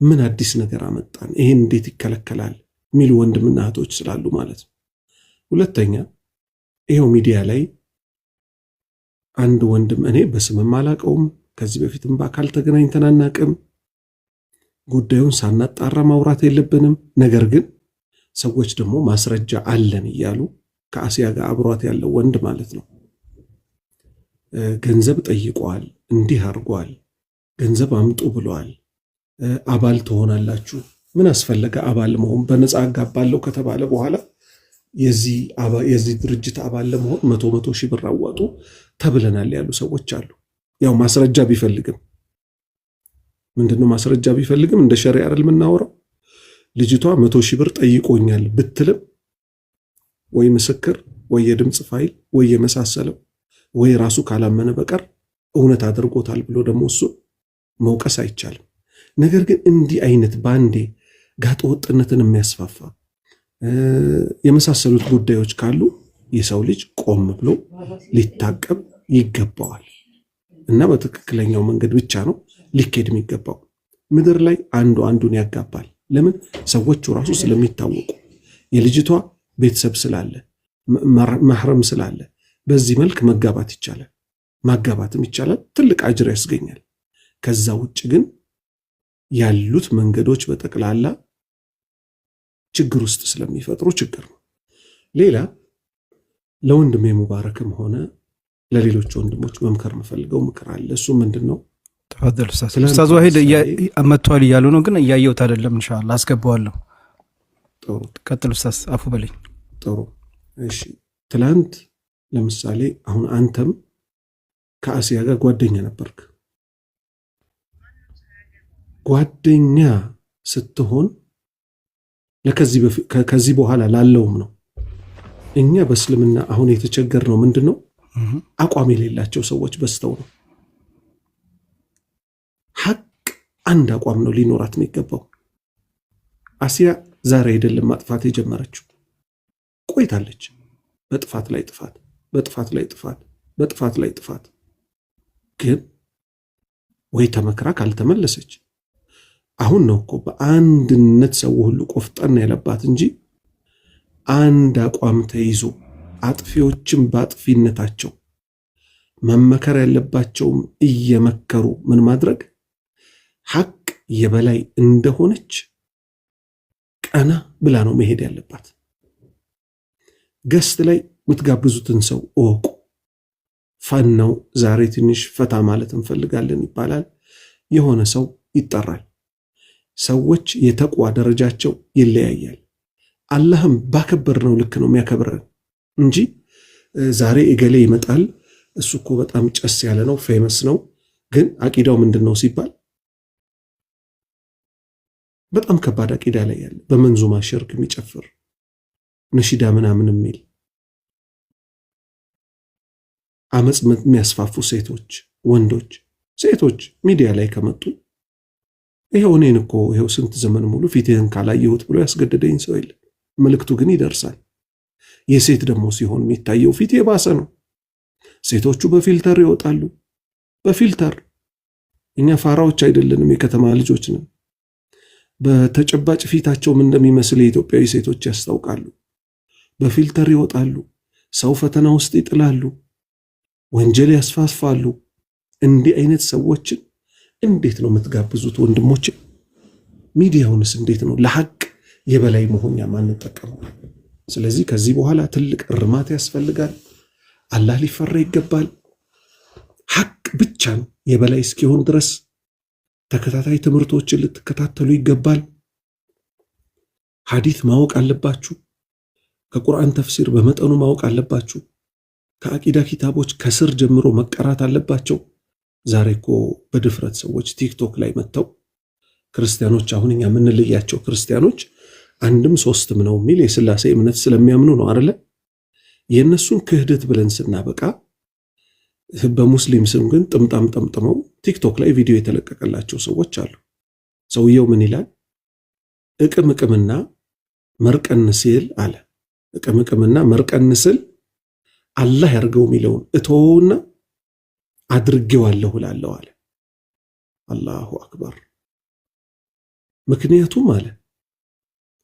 S1: ምን አዲስ ነገር አመጣን? ይሄን እንዴት ይከለከላል የሚሉ ወንድምና እህቶች ስላሉ ማለት ነው። ሁለተኛ ይሄው ሚዲያ ላይ አንድ ወንድም እኔ በስምም አላቀውም ከዚህ በፊትም በአካል ተገናኝተን አናቅም። ጉዳዩን ሳናጣራ ማውራት የለብንም። ነገር ግን ሰዎች ደግሞ ማስረጃ አለን እያሉ ከአሲያ ጋር አብሯት ያለው ወንድ ማለት ነው። ገንዘብ ጠይቋል፣ እንዲህ አድርጓል፣ ገንዘብ አምጡ ብለዋል፣ አባል ትሆናላችሁ። ምን አስፈለገ አባል መሆን? በነፃ አጋባለሁ ከተባለ በኋላ የዚህ ድርጅት አባል ለመሆን 100 ሺህ ብር አዋጡ ተብለናል ያሉ ሰዎች አሉ። ያው ማስረጃ ቢፈልግም ምንድነው ማስረጃ ቢፈልግም እንደ ሸሪዓ አይደል የምናወራው? ልጅቷ 100 ሺህ ብር ጠይቆኛል ብትልም ወይ ምስክር ወይ የድምፅ ፋይል ወይ የመሳሰለው ወይ ራሱ ካላመነ በቀር እውነት አድርጎታል ብሎ ደግሞ እሱ መውቀስ አይቻልም። ነገር ግን እንዲህ አይነት ባንዴ ጋጠ ወጥነትን የሚያስፋፋ የመሳሰሉት ጉዳዮች ካሉ የሰው ልጅ ቆም ብሎ ሊታቀብ ይገባዋል እና በትክክለኛው መንገድ ብቻ ነው ሊኬድ የሚገባው። ምድር ላይ አንዱ አንዱን ያጋባል። ለምን? ሰዎቹ ራሱ ስለሚታወቁ የልጅቷ ቤተሰብ ስላለ ማህረም ስላለ በዚህ መልክ መጋባት ይቻላል፣ ማጋባትም ይቻላል፣ ትልቅ አጅር ያስገኛል። ከዛ ውጭ ግን ያሉት መንገዶች በጠቅላላ ችግር ውስጥ ስለሚፈጥሩ ችግር ነው። ሌላ ለወንድሜ ሙባረክም ሆነ ለሌሎች ወንድሞች መምከር የምፈልገው ምክር አለ። እሱ ምንድነው?
S2: ተፈደል ኡስታዝ ዋሂድ መጥቷል እያሉ ነው፣ ግን እያየሁት አይደለም። ኢንሻአላህ አስገባዋለሁ።
S1: ጥሩ
S2: ቀጥል ኡስታዝ፣ አፉ በለኝ።
S1: ጥሩ እሺ። ትላንት ለምሳሌ አሁን አንተም ከአሲያ ጋር ጓደኛ ነበርክ። ጓደኛ ስትሆን ከዚህ በኋላ ላለውም ነው። እኛ በእስልምና አሁን የተቸገርነው ምንድነው? አቋም የሌላቸው ሰዎች በስተው ነው። ሐቅ አንድ አቋም ነው ሊኖራት የሚገባው። አሲያ ዛሬ አይደለም ማጥፋት የጀመረችው፣ ቆይታለች። በጥፋት ላይ ጥፋት፣ በጥፋት ላይ ጥፋት፣ በጥፋት ላይ ጥፋት። ግን ወይ ተመክራ ካልተመለሰች አሁን ነው እኮ በአንድነት ሰው ሁሉ ቆፍጠን ያለባት እንጂ አንድ አቋም ተይዞ አጥፊዎችም በአጥፊነታቸው መመከር ያለባቸውም እየመከሩ ምን ማድረግ ሐቅ የበላይ እንደሆነች ቀና ብላ ነው መሄድ ያለባት። ገስት ላይ የምትጋብዙትን ሰው እወቁ። ፋናው ዛሬ ትንሽ ፈታ ማለት እንፈልጋለን ይባላል። የሆነ ሰው ይጠራል። ሰዎች የተቅዋ ደረጃቸው ይለያያል። አላህም ባከበርነው ልክ ነው የሚያከብረን እንጂ ዛሬ እገሌ ይመጣል፣ እሱ እኮ በጣም ጨስ ያለ ነው፣ ፌመስ ነው፣ ግን አቂዳው ምንድነው ሲባል በጣም ከባድ አቂዳ ላይ ያለ በመንዙማ ሽርክ የሚጨፍር ነሺዳ ምናምን የሚል አመጽ የሚያስፋፉ ሴቶች፣ ወንዶች፣ ሴቶች ሚዲያ ላይ ከመጡ ይሄው እኔን እኮ ይሄው ስንት ዘመን ሙሉ ፊትህን ካላየሁት ብሎ ያስገደደኝ ሰው የለም። መልእክቱ ግን ይደርሳል። የሴት ደግሞ ሲሆን የሚታየው ፊት የባሰ ነው። ሴቶቹ በፊልተር ይወጣሉ። በፊልተር እኛ ፋራዎች አይደለንም፣ የከተማ ልጆች ነን። በተጨባጭ ፊታቸው ምን እንደሚመስል የኢትዮጵያዊ ሴቶች ያስታውቃሉ። በፊልተር ይወጣሉ። ሰው ፈተና ውስጥ ይጥላሉ። ወንጀል ያስፋፋሉ። እንዲህ አይነት ሰዎችን እንዴት ነው የምትጋብዙት ወንድሞቼ? ሚዲያውንስ እንዴት ነው ለሐቅ የበላይ መሆኛ ማንጠቀመው? ስለዚህ ከዚህ በኋላ ትልቅ እርማት ያስፈልጋል። አላህ ሊፈራ ይገባል። ሐቅ ብቻ ነው የበላይ እስኪሆን ድረስ ተከታታይ ትምህርቶችን ልትከታተሉ ይገባል። ሐዲት ማወቅ አለባችሁ። ከቁርአን ተፍሲር በመጠኑ ማወቅ አለባችሁ። ከአቂዳ ኪታቦች ከስር ጀምሮ መቀራት አለባቸው። ዛሬ እኮ በድፍረት ሰዎች ቲክቶክ ላይ መጥተው ክርስቲያኖች፣ አሁን እኛ የምንለያቸው ክርስቲያኖች አንድም ሶስትም ነው የሚል የሥላሴ እምነት ስለሚያምኑ ነው አይደለ? የእነሱን ክህደት ብለን ስናበቃ በሙስሊም ስም ግን ጥምጣም ጠምጥመው ቲክቶክ ላይ ቪዲዮ የተለቀቀላቸው ሰዎች አሉ። ሰውየው ምን ይላል? እቅምቅምና መርቀን ሲል አለ። እቅምቅምና መርቀን ስል አላህ ያርገው የሚለውን እቶውና አድርጌዋለሁ እላለሁ አለ። አላሁ አክበር። ምክንያቱም አለ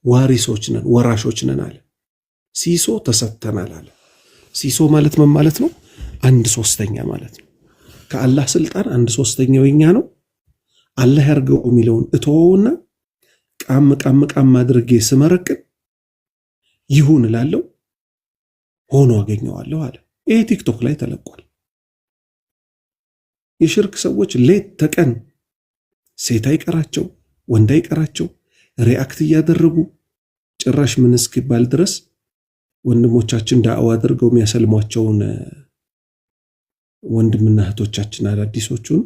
S1: ዋሪሶች ነን፣ ወራሾች ነን አለ። ሲሶ ተሰጥተናል አለ። ሲሶ ማለት ምን ማለት ነው? 1/3 ማለት ነው። ከአላህ ስልጣን 1/3 የኛ ነው። አላህ ያርገው የሚለውን እቶውና ቃም ቃም ቃም አድርጌ ስመረቅን ይሁን እላለሁ። ሆኖ አገኘዋለሁ አለ። ይሄ ቲክቶክ ላይ ተለቋል። የሽርክ ሰዎች ሌት ተቀን ሴት አይቀራቸው ወንድ አይቀራቸው ሪአክት እያደረጉ ጭራሽ ምን እስኪባል ድረስ ወንድሞቻችን ዳዕዋ አድርገው የሚያሰልሟቸውን ወንድምና እህቶቻችን አዳዲሶቹን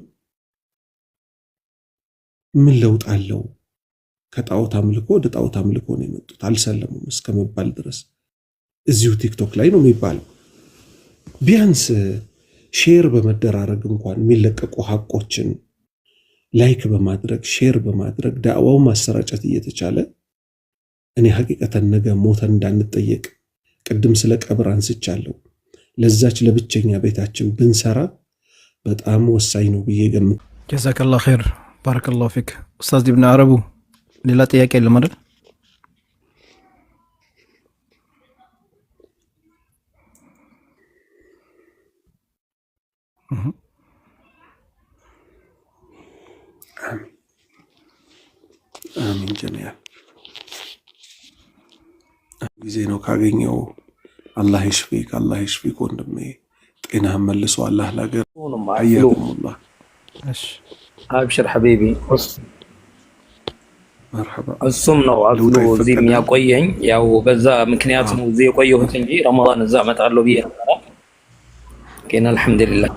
S1: ምን ለውጥ አለው? ከጣዖት አምልኮ ወደ ጣዖት አምልኮ ነው የመጡት አልሰለሙም እስከመባል ድረስ እዚሁ ቲክቶክ ላይ ነው የሚባለው። ቢያንስ ሼር በመደራረግ እንኳን የሚለቀቁ ሐቆችን ላይክ በማድረግ ሼር በማድረግ ዳዕዋው ማሰራጨት እየተቻለ እኔ ሐቂቀተን ነገ ሞተን እንዳንጠየቅ ቅድም ስለ ቀብር አንስቻለሁ። ለዛች ለብቸኛ ቤታችን ብንሰራ በጣም ወሳኝ ነው ብዬ ገምት።
S2: ጀዛከላሁ ኸይር ባረከላሁ ፊክ ኡስታዝ ኢብኑ አረቡ። ሌላ ጥያቄ የለም አይደል?
S1: አሚን ጀሚያ ጊዜ ነው ካገኘው አላህ ይሽፊክ አላህ ይሽፊክ ወንድሜ ጤናህን መልሶ አላህ ላገር አያኩሙላህ።
S2: እሺ
S4: አብሽር ሐቢቢ
S1: መርሐባ።
S4: እሱም ነው አግሎ እዚህ የሚያቆየኝ ያው በዛ ምክንያት ነው እዚህ የቆየሁት እንጂ ረመዳን እዛ እመጣለሁ ብዬ ነበር። ግን አልሐምዱሊላህ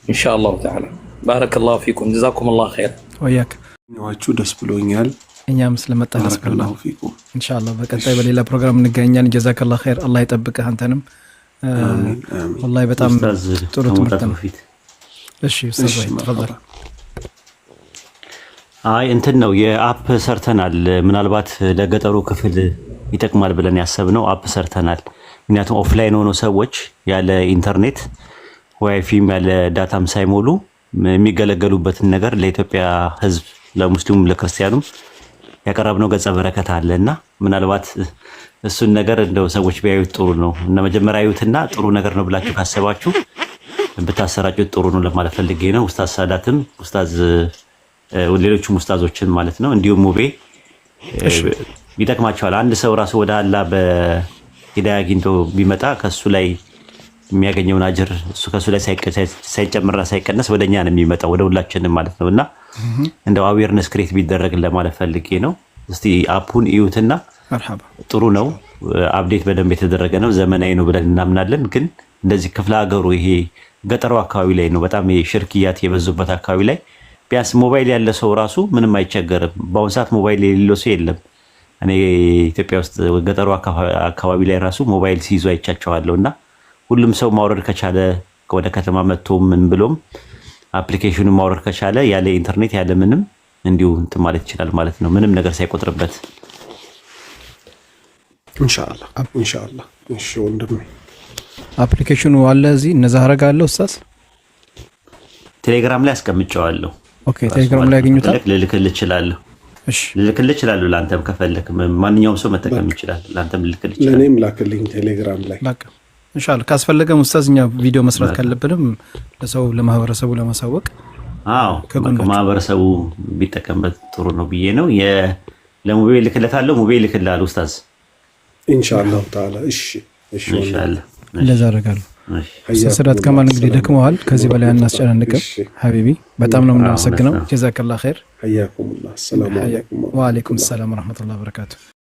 S4: ኢንሻአላሁ ተዓላ ባረከላሁ ፊኩም ጀዛኩሙላህ ኸይር
S2: ወያክ
S1: ነዋችሁ ደስ ብሎኛል።
S2: እኛም ስለመጣን ደስ ብሎናል። ኢንሻአላህ በቀጣይ በሌላ ፕሮግራም እንገናኛለን። ጀዛከላሁ ኸይር አላህ ይጠብቅህ አንተንም። ወላሂ በጣም ጥሩ ትምህርት ነው። እሺ ኡስታዝ ተፈضل።
S3: አይ እንትን ነው የአፕ ሰርተናል። ምናልባት ለገጠሩ ክፍል ይጠቅማል ብለን ያሰብነው አፕ ሰርተናል። ምክንያቱም ኦፍላይን ሆኖ ሰዎች ያለ ኢንተርኔት ዋይፋይም ያለ ዳታም ሳይሞሉ የሚገለገሉበትን ነገር ለኢትዮጵያ ሕዝብ ለሙስሊሙም ለክርስቲያኑም ያቀረብነው ገጸ በረከት አለና ምናልባት እሱን ነገር እንደው ሰዎች ቢያዩት ጥሩ ነው እና መጀመሪያ አዩትና ጥሩ ነገር ነው ብላችሁ ካሰባችሁ ብታሰራጩት ጥሩ ነው ለማለት ፈልጌ ነው። ኡስታዝ ሳዳትም ኡስታዝ ሌሎችም ኡስታዞችን ማለት ነው እንዲሁም ሙቤ ይጠቅማቸዋል። አንድ ሰው ራሱ ወደ አላህ በሂዳያ አግኝቶ ቢመጣ ከሱ ላይ የሚያገኘውን አጅር እሱ ከሱ ላይ ሳይጨምርና ሳይቀነስ ወደኛ ነው የሚመጣው ወደ ሁላችንም ማለት ነውና እንደው አዌርነስ ክሬት ቢደረግ ለማለት ፈልጌ ነው። እስቲ አፑን እዩትና
S2: መርሐባ
S3: ጥሩ ነው። አፕዴት በደንብ የተደረገ ነው። ዘመናዊ ነው ብለን እናምናለን። ግን እንደዚህ ክፍለ ሀገሩ ይሄ ገጠሩ አካባቢ ላይ ነው በጣም የሽርክያት የበዙበት አካባቢ ላይ ቢያንስ ሞባይል ያለ ሰው ራሱ ምንም አይቸገርም። በአሁን ሰዓት ሞባይል የሌለው ሰው የለም። እኔ ኢትዮጵያ ውስጥ ገጠሩ አካባቢ ላይ ራሱ ሞባይል ሲይዙ አይቻቸዋለሁና ሁሉም ሰው ማውረድ ከቻለ ወደ ከተማ መጥቶ ምን ብሎም አፕሊኬሽኑን ማውረድ ከቻለ ያለ ኢንተርኔት ያለ ምንም እንዲሁ እንትን ማለት ይችላል ማለት ነው፣ ምንም ነገር ሳይቆጥርበት
S1: ኢንሻአላህ ኢንሻአላህ። እሺ ወንድሜ
S2: አፕሊኬሽኑ አለ እዚህ እነዛ አረጋለሁ ኡስታዝ
S3: ቴሌግራም ላይ አስቀምጨዋለሁ።
S2: ኦኬ ቴሌግራም ላይ ያገኙታል።
S3: ልልክልህ እችላለሁ። እሺ ልልክልህ እችላለሁ። ላንተም ከፈለክ ማንኛውም ሰው መጠቀም ይችላል። ላንተም ልልክልህ እችላለሁ።
S1: ለኔም ላክልኝ ቴሌግራም ላይ
S2: በቃ ኢንሻአላህ። ካስፈለገም ኡስታዝ እኛ ቪዲዮ መስራት ካለብንም ለሰው ለማህበረሰቡ ለማሳወቅ
S3: ማህበረሰቡ ቢጠቀምበት ጥሩ ነው ብዬ ነው። ለሙቤ ልክለታለሁ። ሙቤ ልክልሃል ኡስታዝ ኢንሻአላህ
S1: ተዓላ። እሺ እሺ
S3: ኢንሻአላህ
S2: እንደዛ አደርጋለሁ። ሰዳት ከማል እንግዲህ ደክመዋል። ከዚህ በላይ አናስጨናንቅም። ሀቢቢ በጣም ነው የምናመሰግነው። ጀዛከላህ ኸይር።
S1: ሐያኩሙላህ። ሰላም አለይኩም
S2: ወአለይኩም ሰላም ወራህመቱላሂ ወበረካቱ።